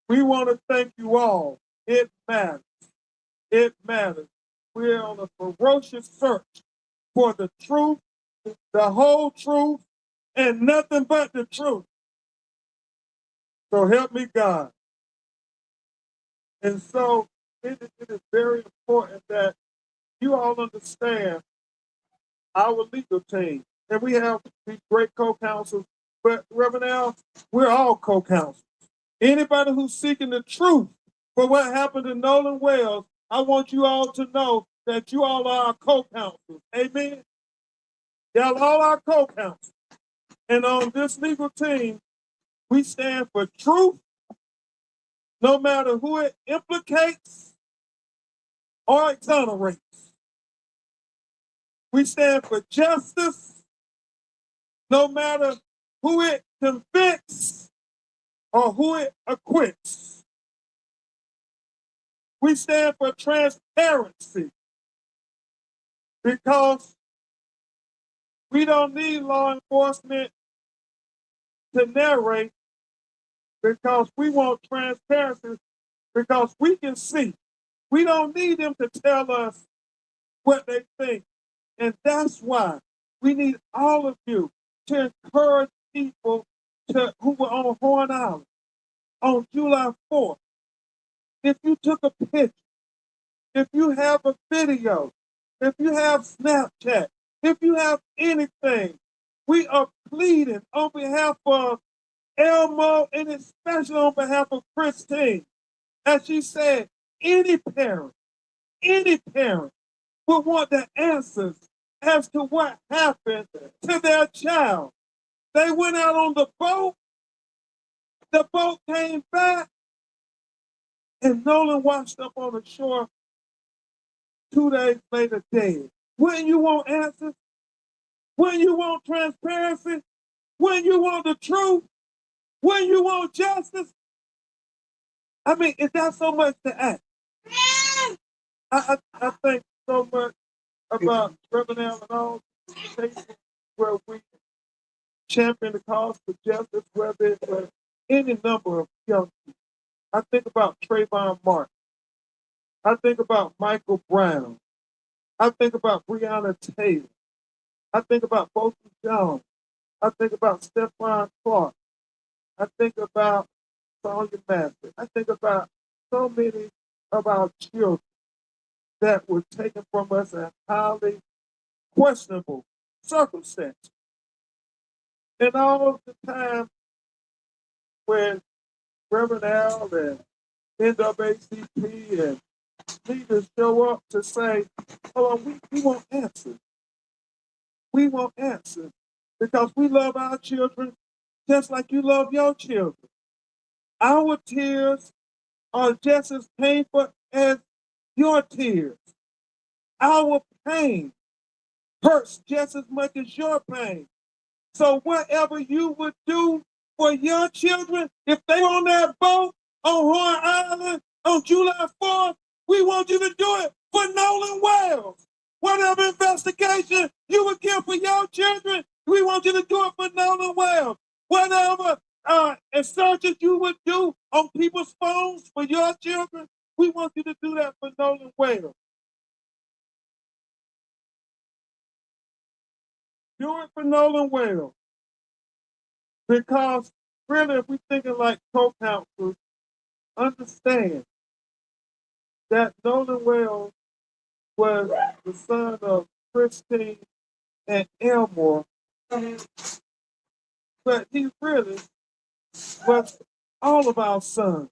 We want to thank you all. It matters. It matters. We're on a ferocious search for the truth, the whole truth, and nothing but the truth. So help me God. And so it is very important that you all understand our legal team. And we have these great co-counsels, but Reverend Al, we're all co-counsels. Anybody who's seeking the truth for what happened to Nolan Wells, I want you all to know that you all are our co-counsels. Amen? Y'all all our co-counsels. And on this legal team, we stand for truth, no matter who it implicates or exonerates. We stand for justice, no matter who it convicts or who it acquits. We stand for transparency, because we don't need law enforcement to narrate, because we want transparency, because we can see. We don't need them to tell us what they think. And that's why we need all of you to encourage people who were on Horn Island, on July 4th, if you took a picture, if you have a video, if you have Snapchat, if you have anything, we are pleading on behalf of Elmo and especially on behalf of Christine. As she said, any parent would want the answers as to what happened to their child. They went out on the boat came back, and Nolan washed up on the shore 2 days later dead. Wouldn't you want answers? Wouldn't you want transparency? Wouldn't you want the truth? Wouldn't you want justice? I mean, is that so much to ask? I think so much about Reverend Allen cases where we champion the cause for justice, whether it's any number of young people. I think about Trayvon Martin. I think about Michael Brown. I think about Breonna Taylor. I think about Botham Jones. I think about Stephon Clark. I think about Sonia Massey. I think about so many of our children that were taken from us in highly questionable circumstances. And all the time when Reverend Al and NAACP and leaders show up to say, oh, we want answers. We want answers because we love our children just like you love your children. Our tears are just as painful as your tears. Our pain hurts just as much as your pain. So whatever you would do for your children, if they on that boat on Horn Island on July 4th, we want you to do it for Nolan Wells. Whatever investigation you would give for your children, we want you to do it for Nolan Wells. Whatever searches you would do on people's phones for your children, we want you to do that for Nolan Wells. Do it for Nolan Wells. Because really, if we're thinking like co-counselors, understand that Nolan Wells was the son of Christine and Elmore, but he really was all of our sons.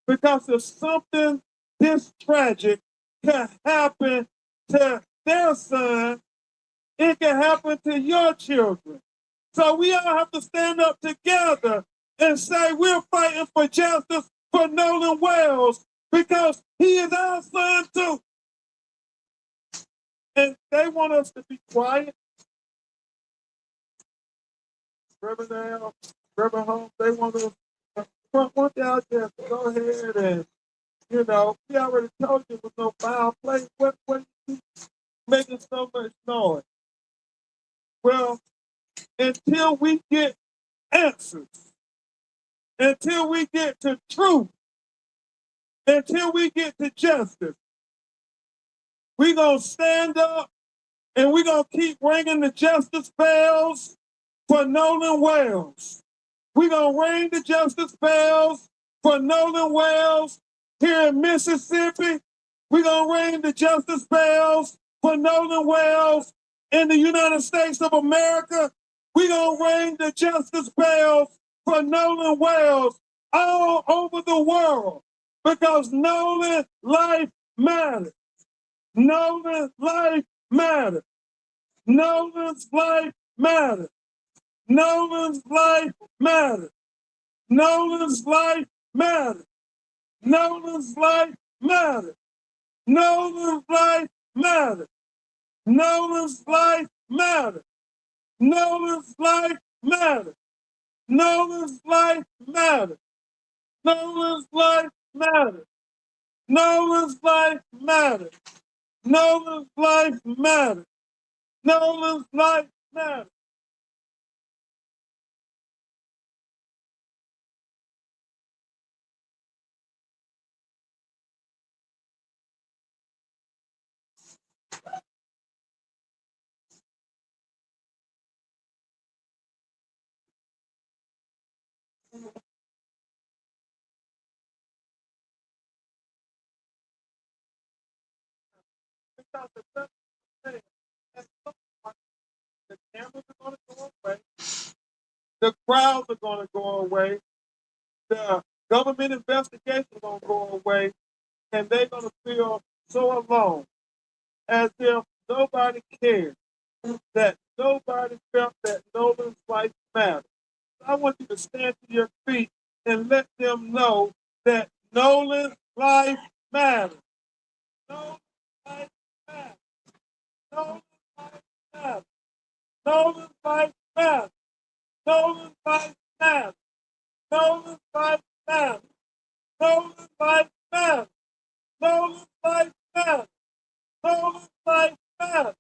Because if something this tragic can happen to their son, it can happen to your children. So we all have to stand up together and say we're fighting for justice for Nolan Wells because he is our son too. And they want us to be quiet. Reverend Al, Reverend Holmes, they want us want y'all just go ahead and, we already told you it was no foul play. What you making so much noise? Well, until we get answers, until we get to truth, until we get to justice, we're going to stand up and we're going to keep ringing the justice bells for Nolan Wells. We're going to ring the justice bells for Nolan Wells here in Mississippi. We're going to ring the justice bells for Nolan Wells in the United States of America. We're going to ring the justice bells for Nolan Wells all over the world because Nolan life matters. Nolan's life matters. Nolan's life matters. Nolan's life matters. Nolan's life matters. Nolan's life matters. Nolan's life matters. Nolan's life matters. Nolan's life matters. Nolan's life matters. Nolan's life matters. Nolan's life matters. Nolan's life matters. Nolan's life matters. out the best thing. And the cameras are going to go away. The crowds are going to go away. The government investigation is going to go away. And they're going to feel so alone, as if nobody cared, that nobody felt that Nolan's life mattered. I want you to stand to your feet and let them know that Nolan's life matters. Nolan's life matters. Nolan's life matters. Nolan's life matters. Nolan's life matters. Nolan's life matters. Nolan's life matters. Nolan's life matters. Nolan's life matters.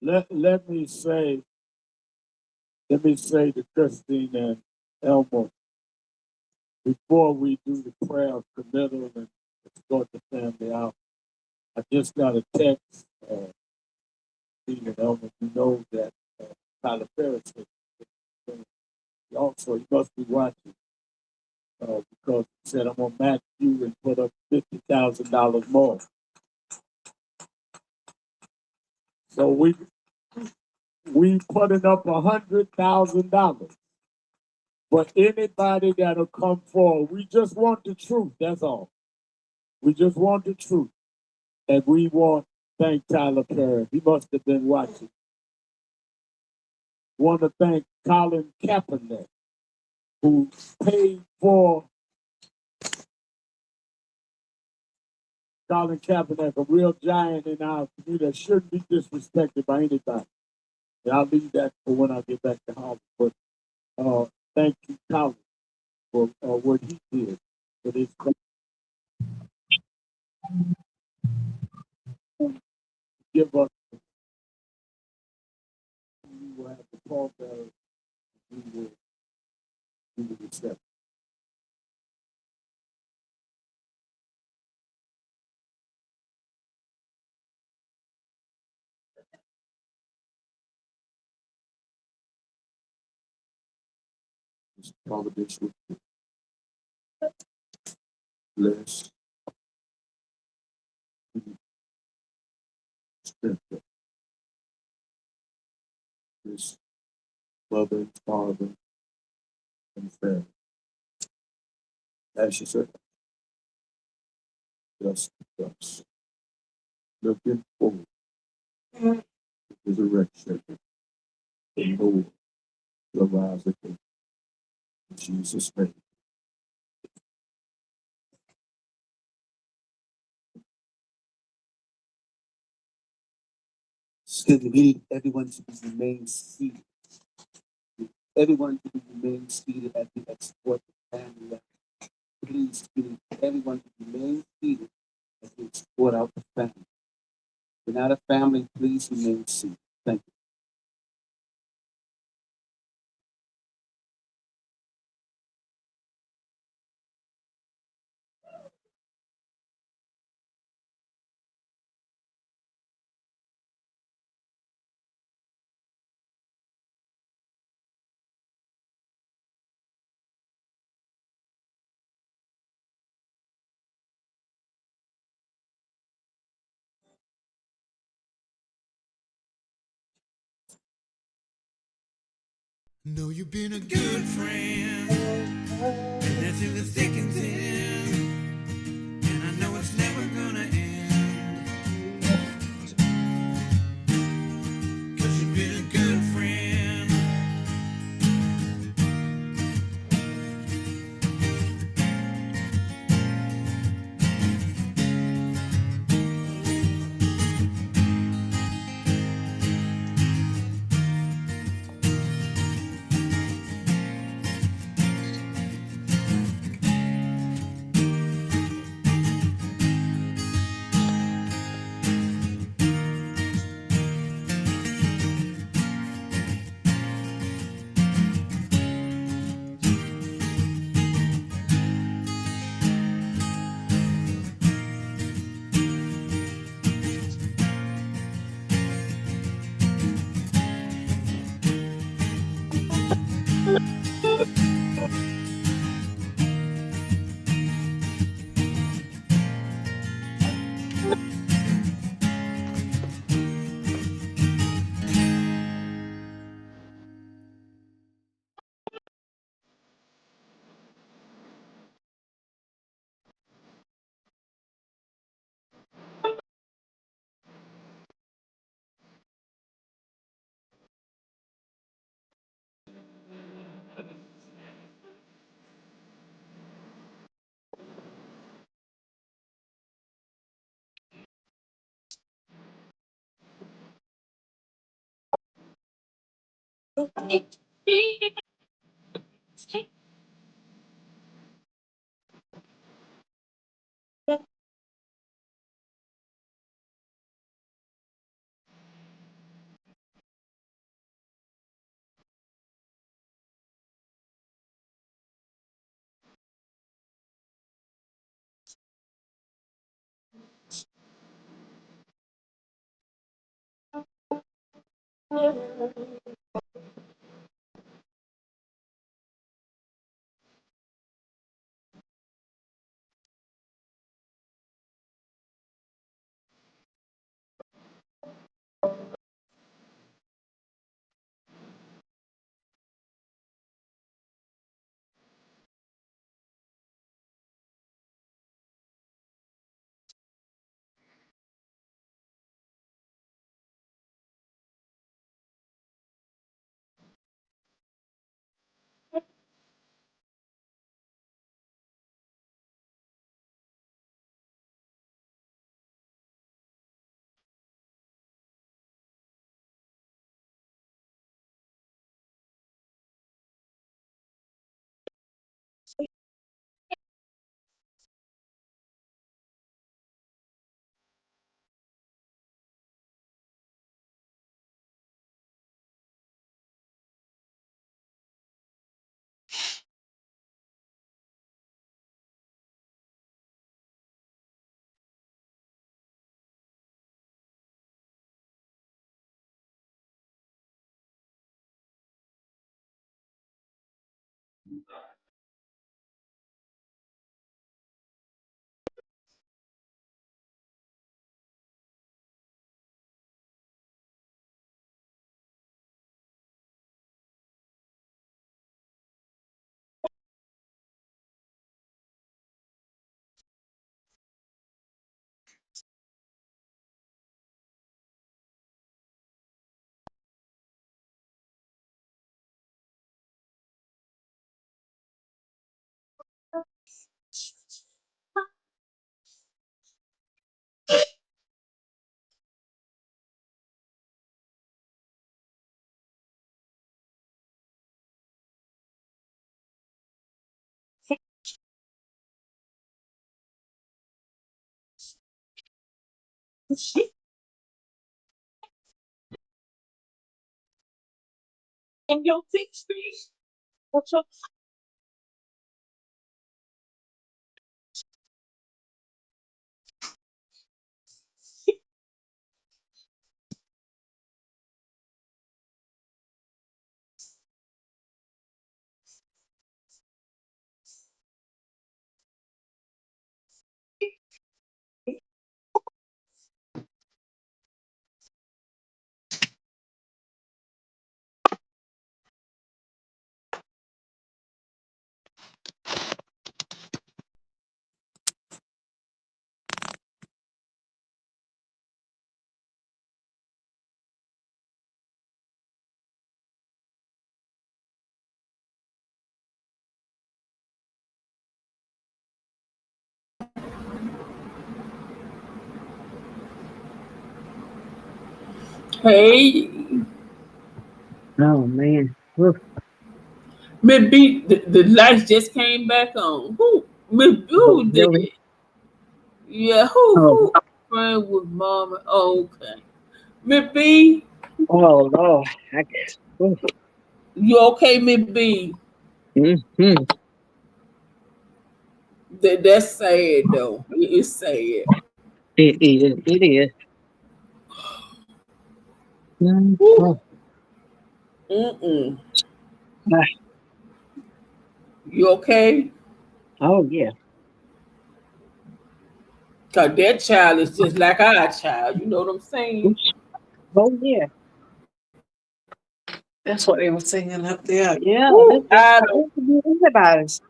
Let me say to Christine and Elmo, before we do the prayer of committal and escort the family out, I just got a text, Christine and Elmo, you know that Tyler Perry said, also, you must be watching, because he said, I'm going to match you and put up $50,000 more. So we putting up $100,000. But anybody that'll come forward, we just want the truth, that's all. We just want the truth. And we want to thank Tyler Perry. He must have been watching. Want to thank Colin Kaepernick, who paid for Colin Kaepernick, a real giant in our community that shouldn't be disrespected by anybody. And I'll leave that for when I get back to Hollywood. But thank you, Colin, for what he did for this country. Give us, we will have the pallbearer, we will accept. This providential, bless, strengthen this mother and father and family. As you said, just us. Looking forward to the resurrection and Lord will rise again. In Jesus' name. Excuse me, we need everyone to remain seated. Everyone to remain seated as we export the family. Please, we need everyone to remain seated as we export out the family. If you're not a family, please remain seated. Thank you. Know you've been a good friend, and that's in the thick and thin, and I know it's never gonna end, 'cause you've been a good friend. And your fix me. What's up? Hey, Oh man. Oof. maybe the lights just came back on. Oh, Who did? really? Yeah, Oh, who friend with mama? Oh, okay. Maybe oh Lord. Oof. you okay, maybe Mm-hmm. that's sad though. It's sad. It is. It is. Mm, Woo. oh, Mm-mm. ah, You okay? oh, yeah. Cause that child is just like our child. You know what I'm saying? Oops. Oh, yeah. That's what they were singing up there. Yeah, Woo, that's I don't. supposed to be everybody's.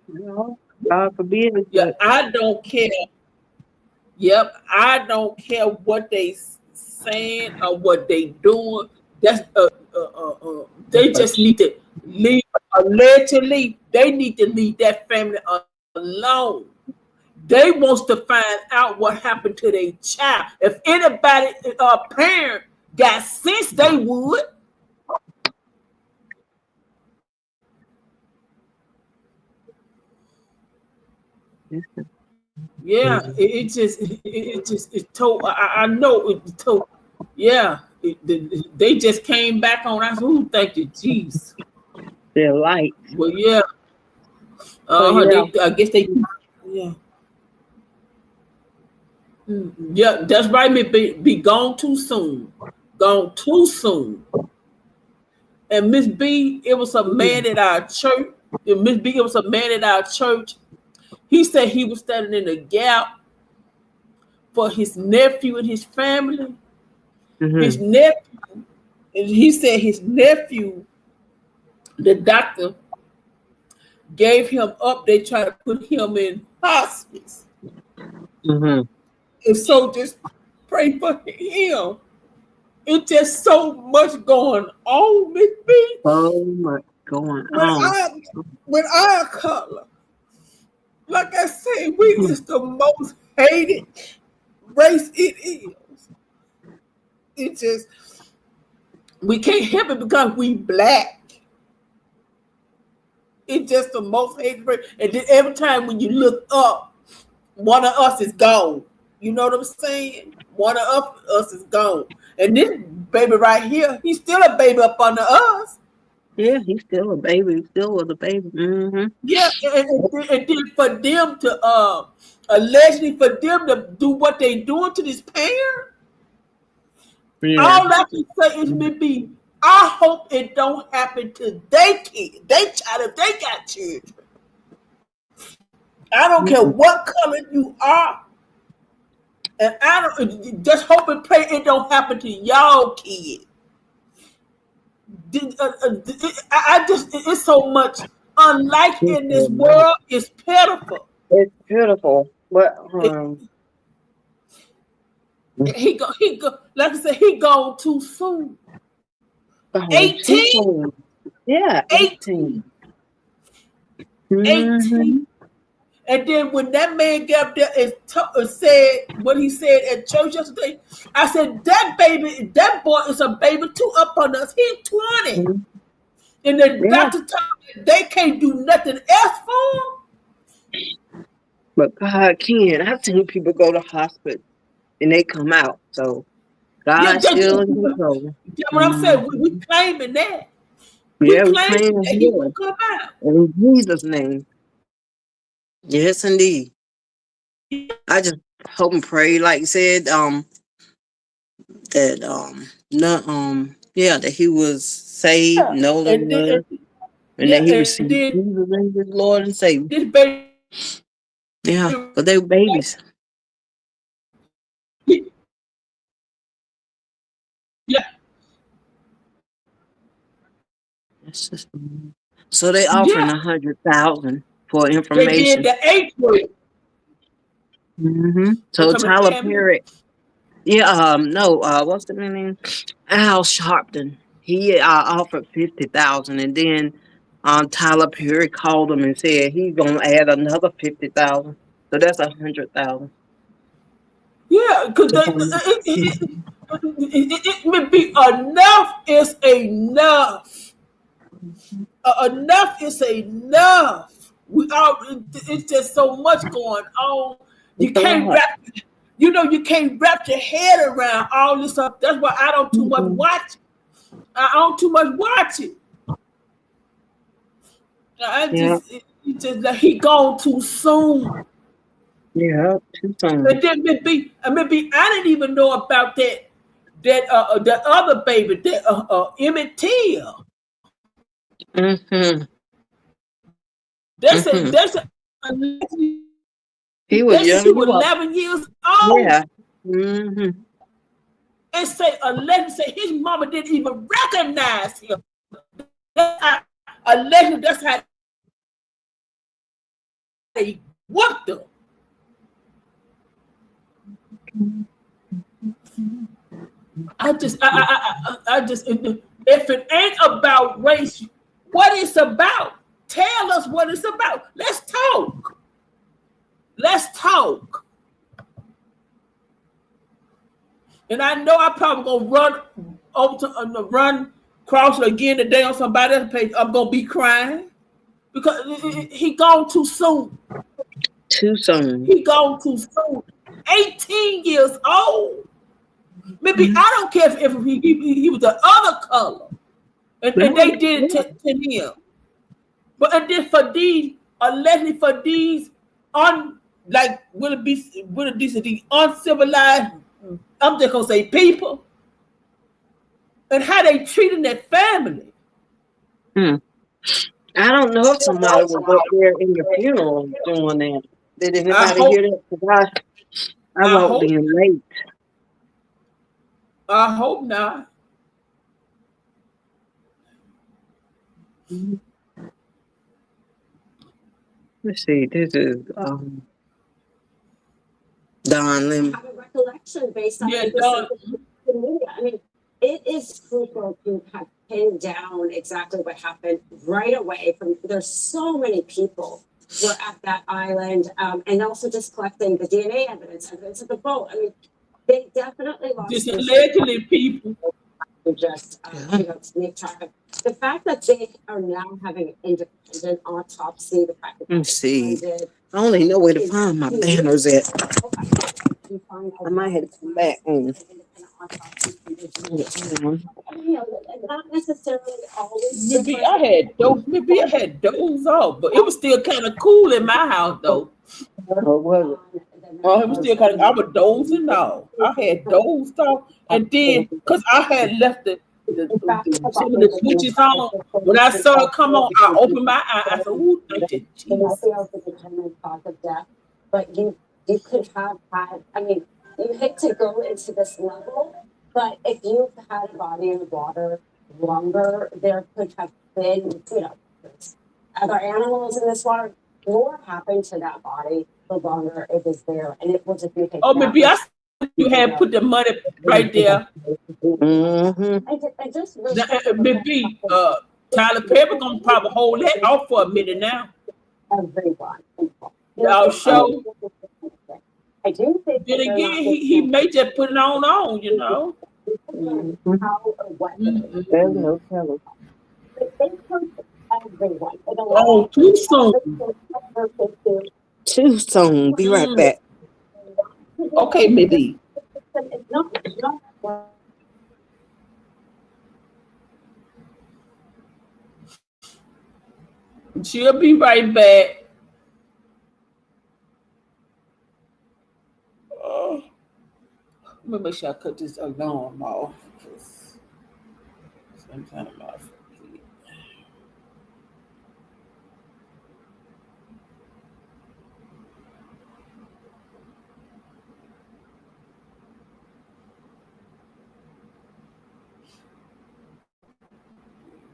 You know, God forbid, Yeah, but I don't care. Yep, I don't care what they saying or what they doing. That's they but just need to leave. Allegedly, they need to leave that family alone. They wants to find out what happened to their child. If anybody, a parent, got sense, they would. Yeah, it told. I know it told. Yeah, they just came back on. I said, "Who thank you, jeez." Their light. Well, yeah. Oh, yeah. I guess they. Yeah. Yeah, that's right. Be gone too soon. Gone too soon. And Miss B, it was a man at our church. Miss B, it was a man at our church. He said he was standing in the gap for his nephew and his family. His nephew, and he said his nephew, the doctor gave him up. They tried to put him in hospice. And so just pray for him. It's just so much going on, Miss B. So much going on. When I color, like I said, we is the most hated race it is. It just, we can't help it because we black. It's just the most hated race. And then every time when you look up, one of us is gone. You know what I'm saying? One of us is gone. And this baby right here, he's still a baby up under us. Yeah, he's still a baby. He still was a baby. Yeah, and then for them to allegedly for them to do what they doing to this parent, all I can say is maybe I hope it don't happen to their kid, they child if they got children. I don't care what color you are, and I don't just hope and pray it don't happen to y'all kid. I just it's so much unlike in this world. It's pitiful. It's beautiful. But he go like I said, he gone too soon. 18. Yeah, 18. 18. And then when that man got up there and said what he said at church yesterday, I said, that boy is a baby too up on us. He's 20. And the doctor told me they can't do nothing else for him. But God can. I've seen people go to hospital and they come out. So God still in control. Yeah, what I'm saying, we claiming that. We claiming claiming that he will come out. In Jesus' name. Yes, indeed. I just hope and pray, like you said, that that he was saved, Nolan was, and that he received Jesus as his Lord and Savior. Yeah, but they were babies. Yeah. So they offering 100,000 for information. They did the 8th grade. So Tyler Perry, what's the name? Al Sharpton. He offered 50,000, and then Tyler Perry called him and said he's gonna add another 50,000. So that's 100,000. Yeah, because it may be enough is enough. Enough is enough. It's just so much going on. You can't wrap your head around all this stuff. That's why I don't too much watch. I don't too much watch it. It's just like he gone too soon. Yeah, too soon. And then maybe I didn't even know about that other baby, that Emmett Till. That's he was young. He was 11 years old. Yeah. And say his mama didn't even recognize him. Allegedly, that's how they whooped him. I just, if it ain't about race, what it's about? Tell us what it's about. Let's talk. And I know I probably gonna run over to run cross again today on somebody else's page. I'm gonna be crying because he gone too soon. too soon. He gone too soon. 18 years old. Maybe I don't care if he was the other color, and they did it to him. But and then for these, allegedly for these will it be these uncivilized? I'm just gonna say people, and how they treating their family. I don't know if somebody was up there in the funeral doing that. Did anybody hear that? Because I walked in late. I hope not. Let's see. This is Don Lemon. I have a recollection based on Yeah, the media. I mean, it is crucial to have pinned down exactly what happened right away. There's so many people were at that island, and also just collecting the DNA evidence of the boat. I mean, they definitely lost. Just allegedly people who just make track of the fact that they are now having an independent autopsy. The fact that Let me see. I only know where to find my banners at. I might have to come back on. Not necessarily always. Maybe I had dozed off, but it was still kind of cool in my house though. What was it? Oh, it was still kind of. I was dozing off. I had dozed off, and then because I had left some of the switches on. When I saw it come on, I opened my eye. I said, "Ooh, thank you, Jesus." Cause of death, but you could have had. I mean, you hate to go into this level, but if you've had a body in the water longer, there could have been, other animals in this water. More happened to that body the longer it was there, and it will just be. Oh, maybe you had put the money right there. I just maybe Tyler Perry gonna probably hold that off for a minute now. Everyone. Y'all show. I do think. Then again, he may just put it on, you know. How or what? There's no telling. Everyone. Oh, too soon. Too soon. Be right back. Okay, maybe. It's not. She'll be right back. Let me make sure I cut this alarm off. Sometimes I forget.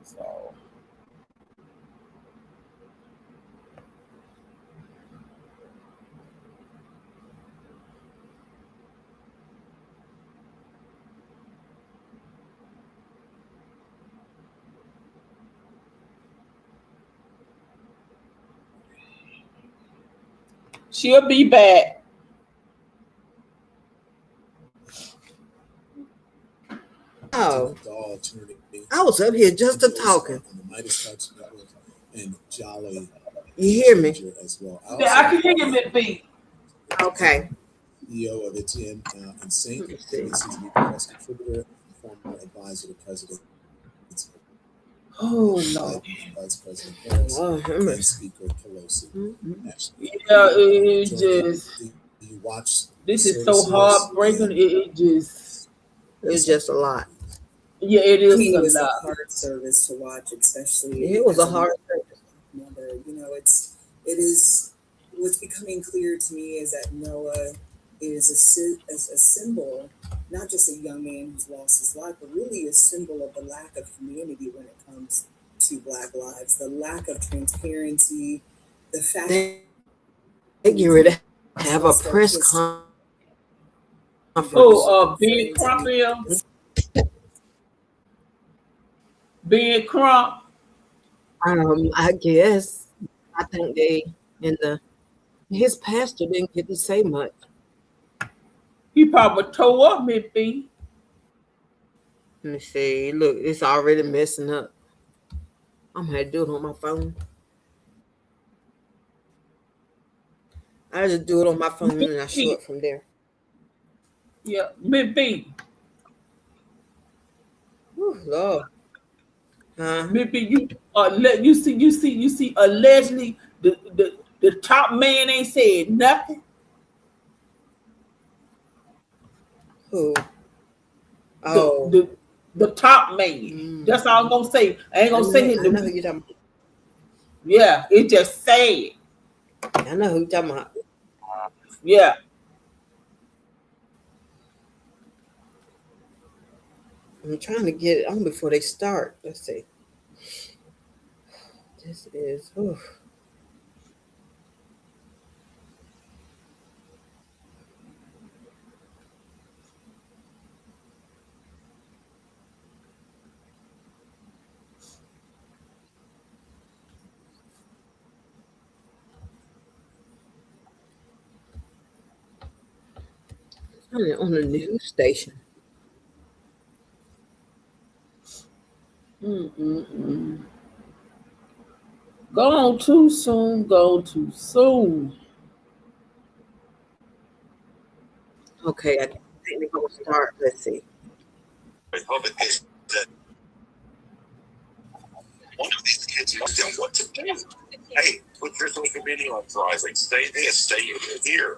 So. She'll be back. Oh, I was up here just to talking. And Jolly. You hear me? As well. Yeah, I can hear you, Miss B. Okay. CEO of Etienne and Saint, CCTV press contributor, former advisor to President. Oh no. Vice President Harris and Speaker Pelosi. Yeah, it just. You watch. This is so heartbreaking. It's just a lot. Yeah, it is. It was a hard service to watch, especially. It was a hard service. Mother, it is. What's becoming clear to me is that Noah is a symbol, not just a young man who's lost his life, but really a symbol of the lack of humanity when it comes to Black lives, the lack of transparency, the fact they get ready to have a press conference. Being Crump, being Crump. I guess I think his pastor didn't get to say much. He probably tore up, maybe. Let me see. Look, it's already messing up. I'm gonna do it on my phone. I just do it on my phone and I show it from there. Yeah, Miss B. Ooh, Lord. Miss B, you see allegedly the top man ain't said nothing. Who? The Oh. the top man. That's all I'm gonna say. I ain't gonna say his I know who you're talking about. Yeah, it just sad. I know who you're talking about. Yeah. I'm trying to get it on before they start. Let's see. This is. Ooh. On the news station. Gone too soon. Gone too soon. Okay, I think they're gonna start. Let's see. Hope it is that one of these kids must know what to do. Hey, put your social media on private. Say this, say here.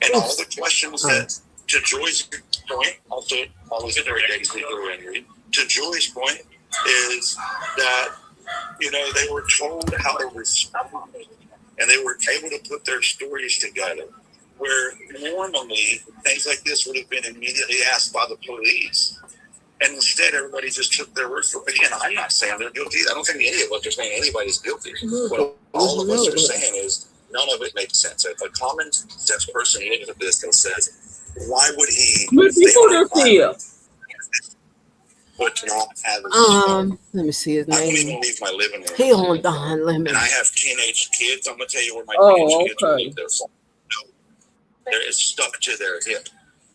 And all the questions that, to Joy's point, also always in their days to Joy's point, is that, you know, they were told how to respond and they were able to put their stories together. Where normally things like this would have been immediately asked by the police. And instead, everybody just took their word for it. Again, I'm not saying they're guilty. I don't think any of us are saying anybody's guilty. What all of us are saying is none of it makes sense. If a common sense person looks at this and says, why would he but not have let me see his name. I don't even leave my living room. He on Don Lemon. And I have teenage kids. I'm gonna tell you where my teenage kids will leave their phone. No, it's stuck to their hip.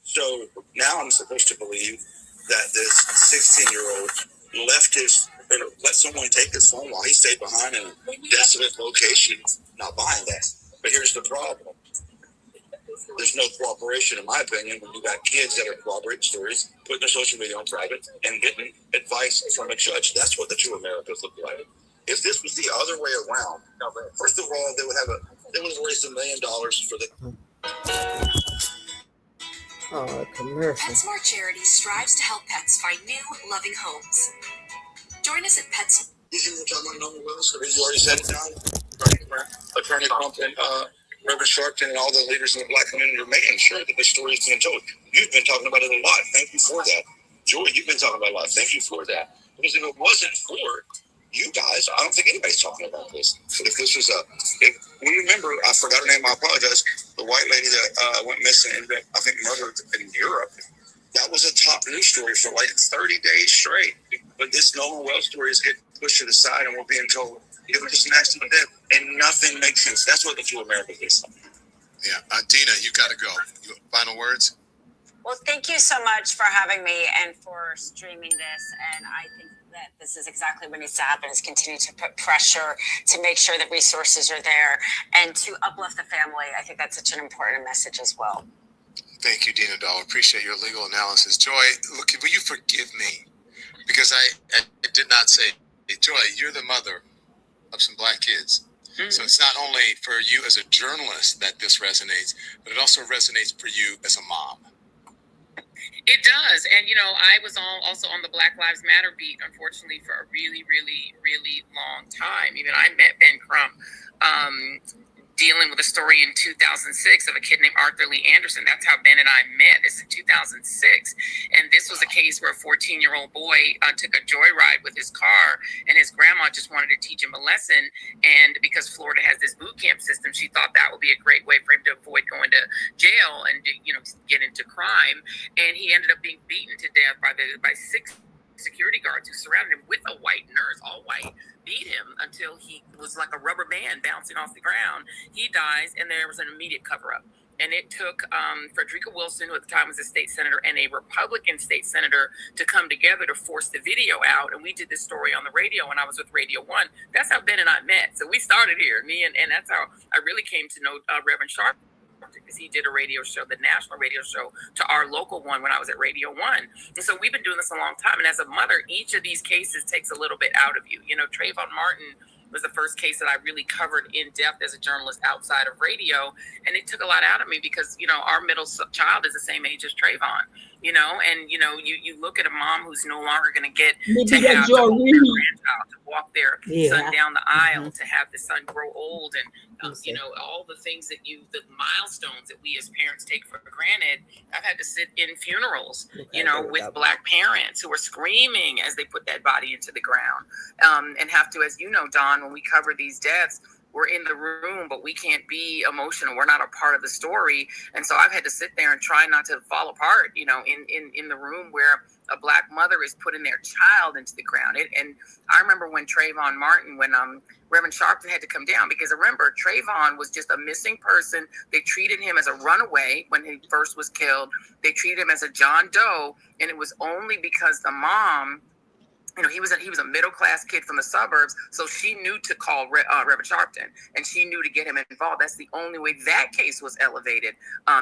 So now I'm supposed to believe that this 16-year-old let someone take his phone while he stayed behind in a desolate location. Not buying that. But here's the problem. There's no cooperation, in my opinion, when you got kids that are corroborating stories, putting their social media on private, and getting advice from a judge. That's what the two Americas look like. If this was the other way around, first of all, they would have raised $1 million for the commercial. PetSmart Charity strives to help pets find new, loving homes. Join us at PetSmart. You were talking about Nolan Wells? You already said it, Don? Attorney Trump and Reverend Sharpton and all the leaders in the black community are making sure that this story is being told. You've been talking about it a lot. Thank you for that. Joy, you've been talking about it a lot. Thank you for that. Because if it wasn't for you guys, I don't think anybody's talking about this. If this was we remember, I forgot her name, I apologize, the white lady that went missing and I think murdered in Europe. That was a top news story for like 30 days straight. But this Nolan Wells story is getting pushed to the side and we're being told, it was just an accident of death. And nothing makes sense. That's what the two Americas is. Yeah. Dina, you got to go. Final words? Well, thank you so much for having me and for streaming this. And I think that this is exactly what needs to happen, is continue to put pressure to make sure that resources are there and to uplift the family. I think that's such an important message as well. Thank you, Dina Dahl. Appreciate your legal analysis. Joy, look, will you forgive me? Because I did not say, Joy, you're the mother of some black kids. Mm-hmm. So it's not only for you as a journalist that this resonates, but it also resonates for you as a mom. It does. And, you know, I was also on the Black Lives Matter beat, unfortunately, for a really, really, really long time. Even I met Ben Crump dealing with a story in 2006 of a kid named Arthur Lee Anderson. That's how Ben and I met. This in 2006. And this was a case where a 14-year-old boy took a joyride with his car, and his grandma just wanted to teach him a lesson. And because Florida has this boot camp system, she thought that would be a great way for him to avoid going to jail and, you know, get into crime. And he ended up being beaten to death by 6 security guards who surrounded him with a white nurse, all white, beat him until he was like a rubber band bouncing off the ground. He dies, and there was an immediate cover-up. And it took Frederica Wilson, who at the time was a state senator, and a Republican state senator to come together to force the video out. And we did this story on the radio when I was with Radio 1. That's how Ben and I met. So we started here, me and that's how I really came to know Reverend Sharp. Sharpton, because he did a radio show, the national radio show, to our local one when I was at Radio 1. And so we've been doing this a long time. And as a mother, each of these cases takes a little bit out of you. You know, Trayvon Martin was the first case that I really covered in depth as a journalist outside of radio. And it took a lot out of me because, you know, our middle child is the same age as Trayvon, you know, and, you know, you look at a mom who's no longer going to get to have to hold their grandchild, to walk their son down the aisle, to have the son grow old, and, you know, all the things that the milestones that we as parents take for granted. I've had to sit in funerals, you know, with Black parents who are screaming as they put that body into the ground, and have to, as you know, Don, when we cover these deaths, we're in the room, but we can't be emotional. We're not a part of the story. And so I've had to sit there and try not to fall apart, you know, in the room where a Black mother is putting their child into the ground. And I remember when Trayvon Martin, when Reverend Sharpton had to come down, because remember, Trayvon was just a missing person. They treated him as a runaway when he first was killed. They treated him as a John Doe. And it was only because the mom, you know, he was a middle-class kid from the suburbs, so she knew to call Reverend Sharpton, and she knew to get him involved. That's the only way that case was elevated,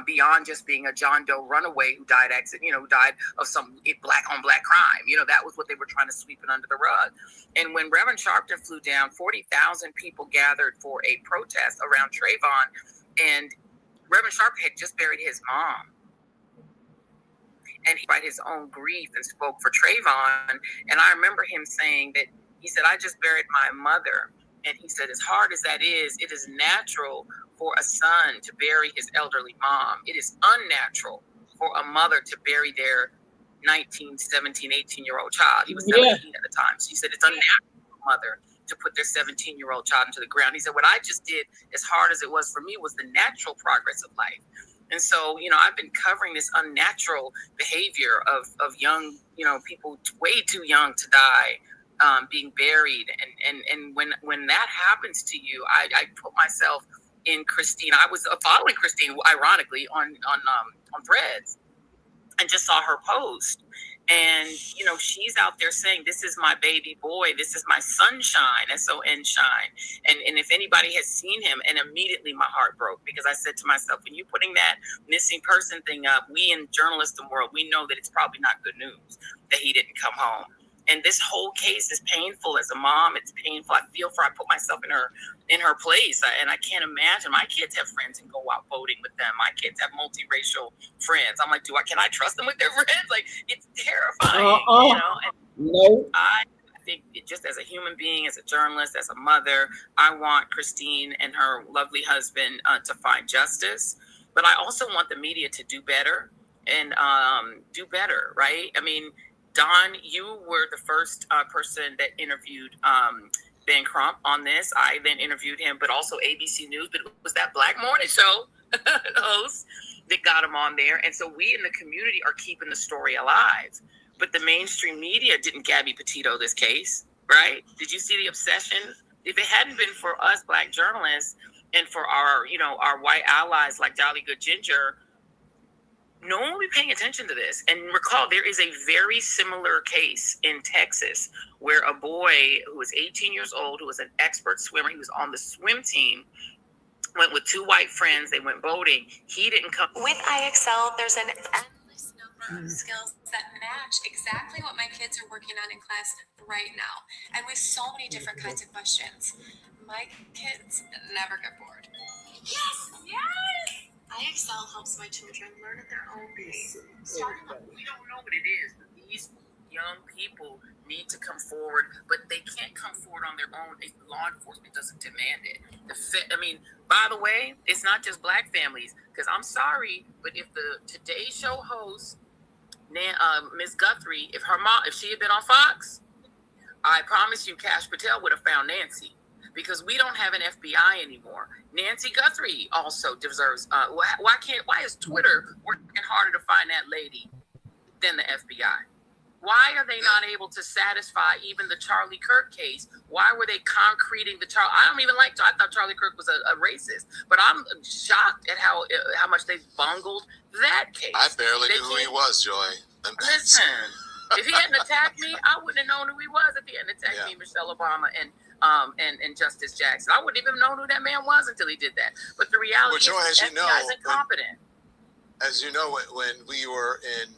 beyond just being a John Doe runaway who died of some black-on-black crime. You know, that was what they were trying to sweep it under the rug. And when Reverend Sharpton flew down, 40,000 people gathered for a protest around Trayvon, and Reverend Sharpton had just buried his mom. And he wrote his own grief and spoke for Trayvon. And I remember him saying that, he said, I just buried my mother. And he said, as hard as that is, it is natural for a son to bury his elderly mom. It is unnatural for a mother to bury their 19, 17, 18-year-old child. He was 17 at the time. So he said, it's unnatural for a mother to put their 17-year-old child into the ground. He said, what I just did, as hard as it was for me, was the natural progress of life. And so, you know, I've been covering this unnatural behavior of young, you know, people way too young to die, being buried. And when that happens to you, I put myself in Christine. I was following Christine, ironically, on Threads, and just saw her post. And, you know, she's out there saying, this is my baby boy. This is my sunshine, S-O-N shine. And if anybody has seen him, and immediately my heart broke, because I said to myself, when you're putting that missing person thing up, we in journalism world, we know that it's probably not good news that he didn't come home. And this whole case is painful. As a mom, it's painful. I put myself in her place, and I can't imagine. My kids have friends and go out voting with them. My kids have multiracial friends. I'm like, can I trust them with their friends? Like, it's terrifying, you know. And no. I think just as a human being, as a journalist, as a mother, I want Christine and her lovely husband to find justice. But I also want the media to do better and do better, right? I mean, Don, you were the first person that interviewed Ben Crump on this. I then interviewed him, but also ABC News. But it was that Black Morning Show host that got him on there. And so we in the community are keeping the story alive. But the mainstream media didn't Gabby Petito this case, right? Did you see the obsession? If it hadn't been for us Black journalists and for our, you know, our white allies like Jolly Good Ginger, no one will be paying attention to this. And recall, there is a very similar case in Texas where a boy who was 18 years old, who was an expert swimmer, he was on the swim team, went with two white friends, they went boating. He didn't come. With IXL, there's an endless number of skills that match exactly what my kids are working on in class right now. And with so many different kinds of questions. My kids never get bored. Yes! Yes! IXL helps my children learn at their own pace. We don't know what it is, but these young people need to come forward, but they can't come forward on their own if law enforcement doesn't demand it. By the way, it's not just Black families, because I'm sorry, but if the Today Show host, Ms. Guthrie, if she had been on Fox, I promise you Kash Patel would have found Nancy. Because we don't have an FBI anymore. Nancy Guthrie also deserves. Why is Twitter working harder to find that lady than the FBI? Why are they not able to satisfy even the Charlie Kirk case? Why were they concreting the Charlie? I don't even I thought Charlie Kirk was a racist, but I'm shocked at how much they bungled that case. I barely knew who he was, Joy. Listen, if he hadn't attacked me, I wouldn't have known who he was if he hadn't attacked me, Michelle Obama. And and Justice Jackson. I wouldn't even know who that man was until he did that. But the reality is, the FBI is incompetent. As you know, when we were in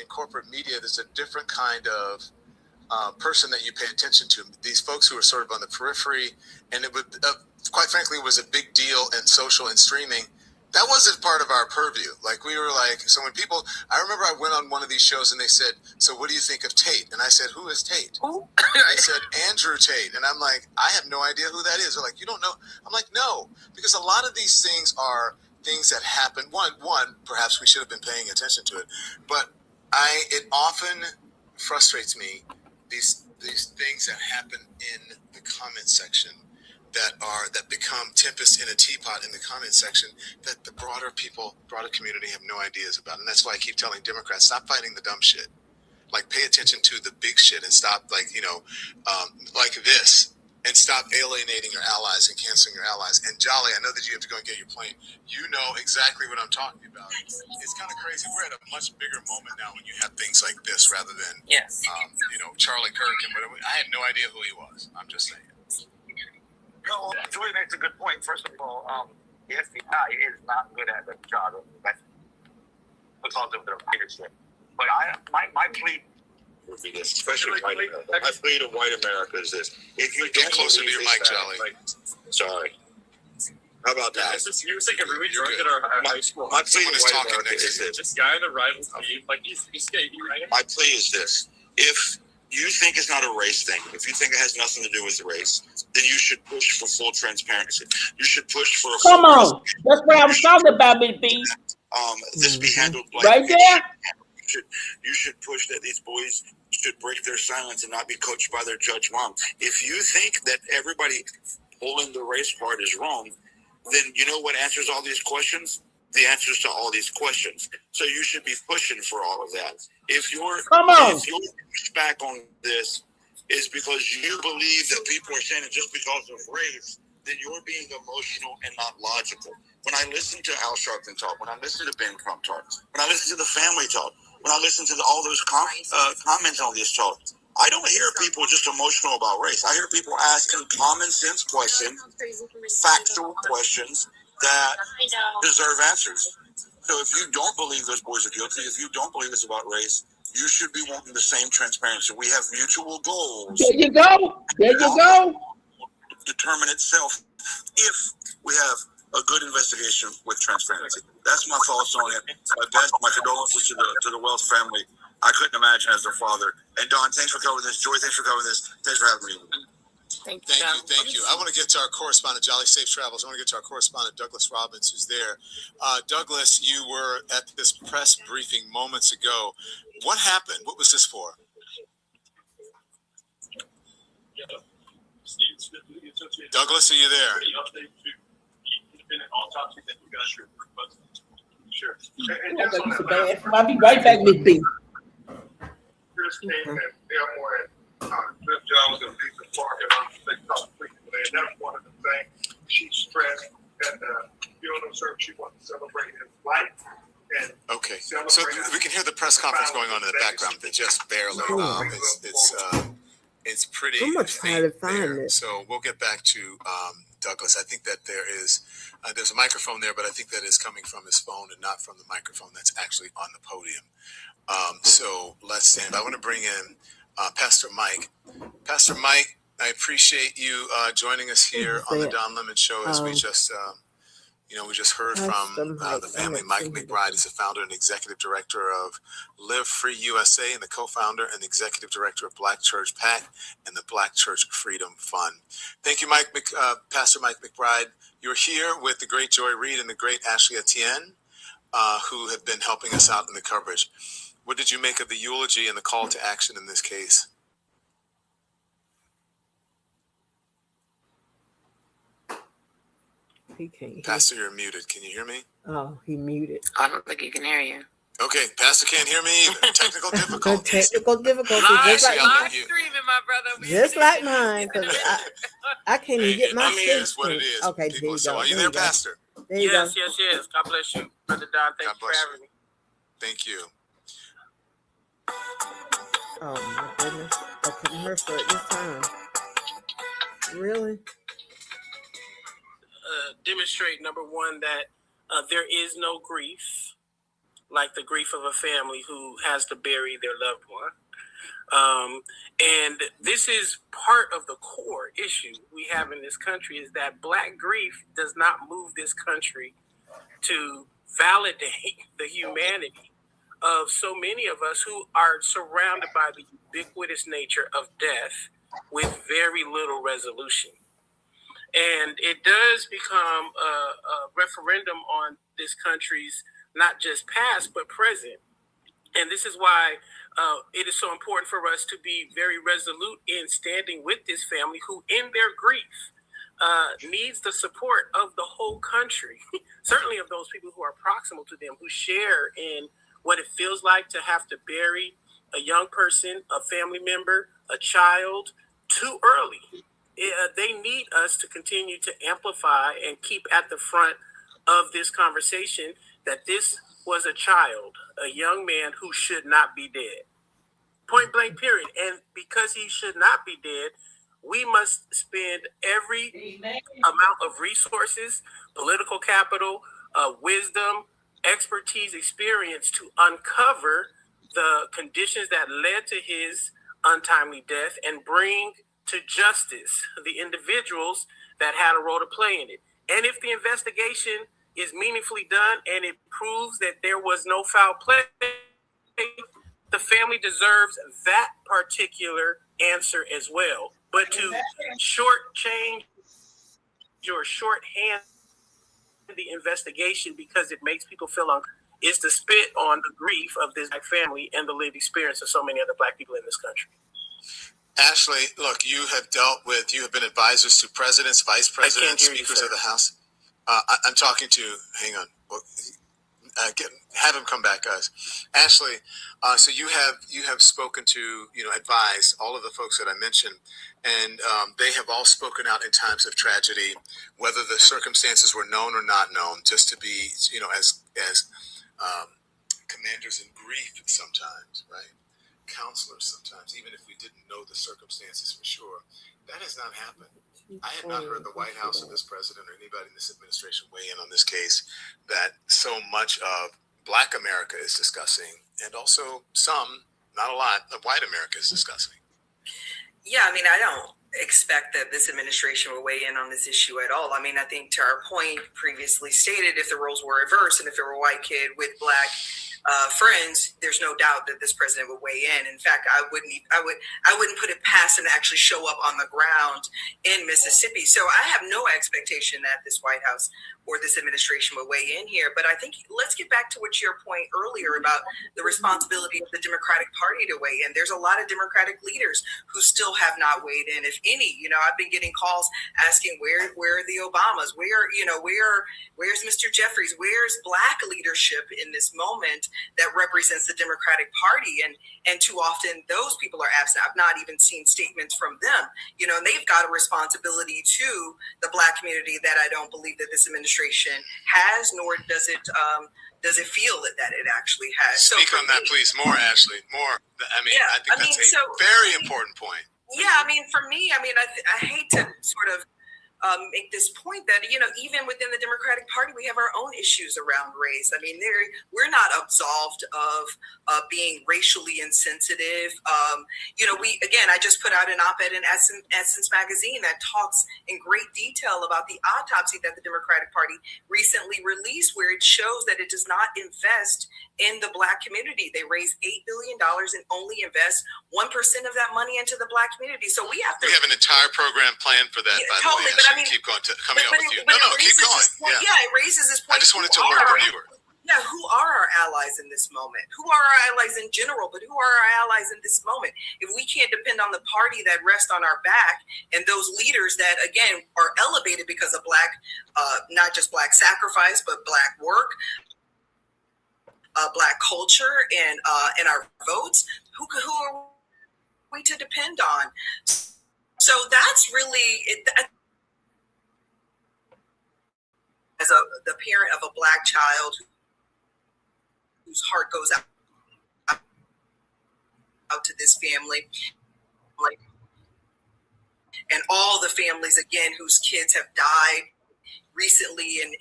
corporate media, there's a different kind of person that you pay attention to. These folks who are sort of on the periphery, and it would, quite frankly, it was a big deal in social and streaming. That wasn't part of our purview. Like, we were like, so when people, I remember I went on one of these shows and they said, so what do you think of Tate? And I said, who is Tate? Oh. They said, Andrew Tate. And I'm like, I have no idea who that is. They're like, you don't know? I'm like, no, because a lot of these things are things that happen. One, perhaps we should have been paying attention to it, but it often frustrates me, these things that happen in the comment section that become tempest in a teapot in the comment section that the broader community have no ideas about. And that's why I keep telling Democrats, stop fighting the dumb shit. Like, pay attention to the big shit and stop, like this, and stop alienating your allies and canceling your allies. And Jolly, I know that you have to go and get your plane. You know exactly what I'm talking about. It's kind of crazy. We're at a much bigger moment now when you have things like this rather than, Charlie Kirk and whatever. I had no idea who he was. I'm just saying. No, Julie makes a good point. First of all, the FBI is not good at their job. That's because of their leadership. But my plea would be this, especially white America. My plea to white America is this: if you get closer to your mic, Charlie. Sorry. How about that? You were thinking really drunk at our high school. My plea to white America is this: this guy in the rival team, like he's skating, right? My plea is this: if you think it's not a race thing, if you think it has nothing to do with the race, then you should push for full transparency. You should push for a full Come on. That's what I was talking about, Big B. This be handled like right there. You should push that these boys should break their silence and not be coached by their judge mom. If you think that everybody pulling the race part is wrong, then you know what answers all these questions? The answers to all these questions. So you should be pushing for all of that. If your pushback on this is because you believe that people are saying it just because of race, then you're being emotional and not logical. When I listen to Al Sharpton talk, when I listen to Ben Crump talk, when I listen to the family talk, when I listen to all those comments on this talk, I don't hear people just emotional about race. I hear people asking common sense questions, factual questions that deserve answers. So if you don't believe those boys are guilty, if you don't believe it's about race, you should be wanting the same transparency. We have mutual goals. There you go. There you go. Determine itself if we have a good investigation with transparency. That's my thoughts on it. My condolences to the Wells family. I couldn't imagine as their father. And Don, thanks for covering this. Joy, thanks for covering this. Thanks for having me. Thank you. I want to get to our correspondent, Jolly Safe Travels. I want to get to our correspondent, Douglas Robbins, who's there. Douglas, you were at this press briefing moments ago. What happened? What was this for? Douglas, are you there? Sure. I'll be right back, Miss B. Chris came and Elmore and Cliff Jones and Lisa Park and that's one of the things she stressed at the funeral service. She wanted to celebrate his life. And okay, so we can hear the press conference going on in the background, but just barely. It's pretty. I'm gonna try to find it. So we'll get back to Douglas. I think that there's a microphone there, but I think that is coming from his phone and not from the microphone that's actually on the podium. So let's stand. I want to bring in Pastor Mike. Pastor Mike, I appreciate you joining us here on the Don Lemon Show as we just. We just heard from the family. Mike McBride is the founder and executive director of Live Free USA and the co-founder and executive director of Black Church PAC and the Black Church Freedom Fund. Thank you, Pastor Mike McBride. You're here with the great Joy Reid and the great Ashley Etienne, who have been helping us out in the coverage. What did you make of the eulogy and the call to action in this case? He can't hear. Pastor, you're muted. Can you hear me? Oh, he muted. I don't think he can hear you. Okay, Pastor can't hear me either. Technical difficulties. Technical difficulties. Live streaming, my brother. Just like mine, because I can't even get my I mean, it's what it is. Okay, people, so are you there, Pastor? There you yes. God bless you, Brother Don. Thank you for having me. Thank you. Oh my goodness, I couldn't hear for it this time. Really? Demonstrate, number one, that there is no grief like the grief of a family who has to bury their loved one. And this is part of the core issue we have in this country, is that Black grief does not move this country to validate the humanity of so many of us who are surrounded by the ubiquitous nature of death with very little resolution. And it does become a referendum on this country's not just past, but present. And this is why it is so important for us to be very resolute in standing with this family who, in their grief, needs the support of the whole country, certainly of those people who are proximal to them, who share in what it feels like to have to bury a young person, a family member, a child, too early. They need us to continue to amplify and keep at the front of this conversation that this was a child, a young man who should not be dead. Point blank, period. And because he should not be dead, we must spend every amount of resources, political capital, wisdom, expertise, experience to uncover the conditions that led to his untimely death and bring to justice the individuals that had a role to play in it. And if the investigation is meaningfully done and it proves that there was no foul play, the family deserves that particular answer as well. But to shortchange or shorthand the investigation because it makes people feel is to spit on the grief of this Black family and the lived experience of so many other Black people in this country. Ashley, look, you have been advisors to presidents, vice presidents, speakers of the House. I'm talking to, hang on, have him come back, guys. Ashley, so you have spoken to, advised all of the folks that I mentioned, and they have all spoken out in times of tragedy, whether the circumstances were known or not known, just to be, as commanders in grief sometimes, right? Counselors sometimes, even if we didn't know the circumstances for sure. That has not happened. I have not heard the White House or this president or anybody in this administration weigh in on this case that so much of Black America is discussing, and also some, not a lot, of white America is discussing. Yeah, I mean, I don't expect that this administration will weigh in on this issue at all. I mean, I think to our point previously stated, if the roles were reversed and if it were a white kid with Black friends, there's no doubt that this president would weigh in. In fact, I wouldn't put it past him to actually show up on the ground in Mississippi. So I have no expectation that this White House or this administration will weigh in here. But I think let's get back to your point earlier about the responsibility of the Democratic Party to weigh in. There's a lot of Democratic leaders who still have not weighed in, if any. I've been getting calls asking where are the Obamas? Where's Mr. Jeffries? Where's Black leadership in this moment that represents the Democratic Party? And too often those people are absent. I've not even seen statements from them. And they've got a responsibility to the Black community that I don't believe that this administration has, nor does it feel that it actually has. Speak on that, please. More, Ashley. More. I think that's a very important point. Yeah, I mean, for me, I hate to sort of make this point that, even within the Democratic Party, we have our own issues around race. I mean, we're not absolved of being racially insensitive. I just put out an op-ed in Essence magazine that talks in great detail about the autopsy that the Democratic Party recently released, where it shows that it does not invest in the Black community. They raise $8 billion and only invest 1% of that money into the Black community. So we have an entire program planned for that, by the way. Keep going. Coming up with you. No, keep going. Yeah, it raises this point. I just wanted to alert the viewer. Yeah, who are our allies in this moment? Who are our allies in general, but who are our allies in this moment? If we can't depend on the party that rests on our back and those leaders that, again, are elevated because of Black, not just Black sacrifice, but Black work, Black culture, and our votes, who are we to depend on? So that's really it. As the parent of a Black child whose heart goes out to this family, and all the families again whose kids have died recently and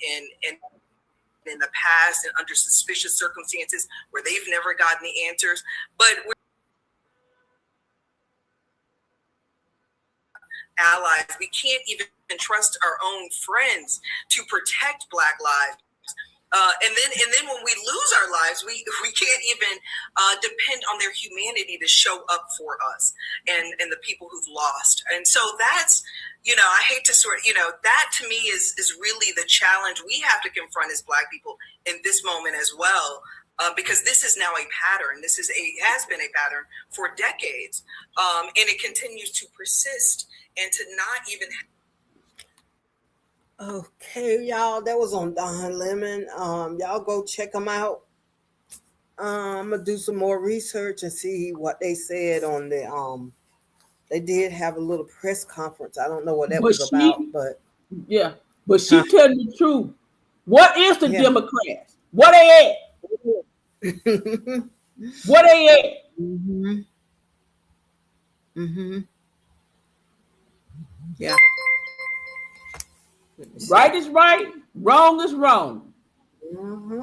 in the past and under suspicious circumstances where they've never gotten the answers. But we're allies. We can't even trust our own friends to protect Black lives. And then when we lose our lives, we can't even depend on their humanity to show up for us and the people who've lost. And so that's, I hate to that to me is really the challenge we have to confront as Black people in this moment as well. Because this is now a pattern. This has been a pattern for decades, and it continues to persist and to not even. Okay, y'all, that was on Don Lemon. Y'all go check them out. I'm gonna do some more research and see what they said on the They did have a little press conference. I don't know what that was about, but yeah, but she telling the truth. What is the Democrats? What they at? What they at? Mm-hmm. Mm-hmm. Yeah. Right is right, wrong is wrong. Mm-hmm.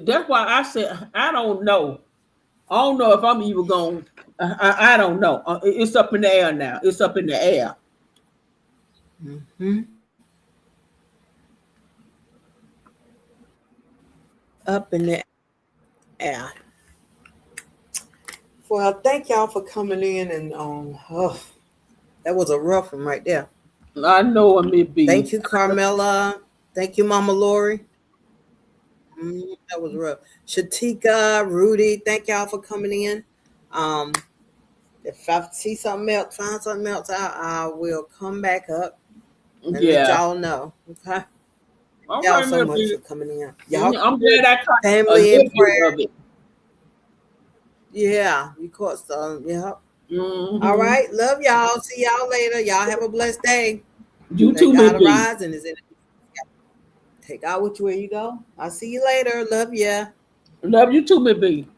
That's why I said I don't know. I don't know if I'm even going. I don't know. It's up in the air now. It's up in the air. Mm-hmm. Up in the air. Well, thank y'all for coming in, and that was a rough one right there. I know it may be. Thank you, Carmela. Thank you, Mama Lori. That was rough. Shatika, Rudy, thank y'all for coming in. If I see something else, find something else out, I will come back up and let y'all know. Okay. All y'all right, so much baby. for coming in. Y'all, I'm glad I caught family a in prayer. of it. Yeah, you caught some. Yeah. Mm-hmm. All right. Love y'all. See y'all later. Y'all have a blessed day. You too, God baby. arise and is in it. Take out with you where you go. I'll see you later. Love ya. Love you too, baby.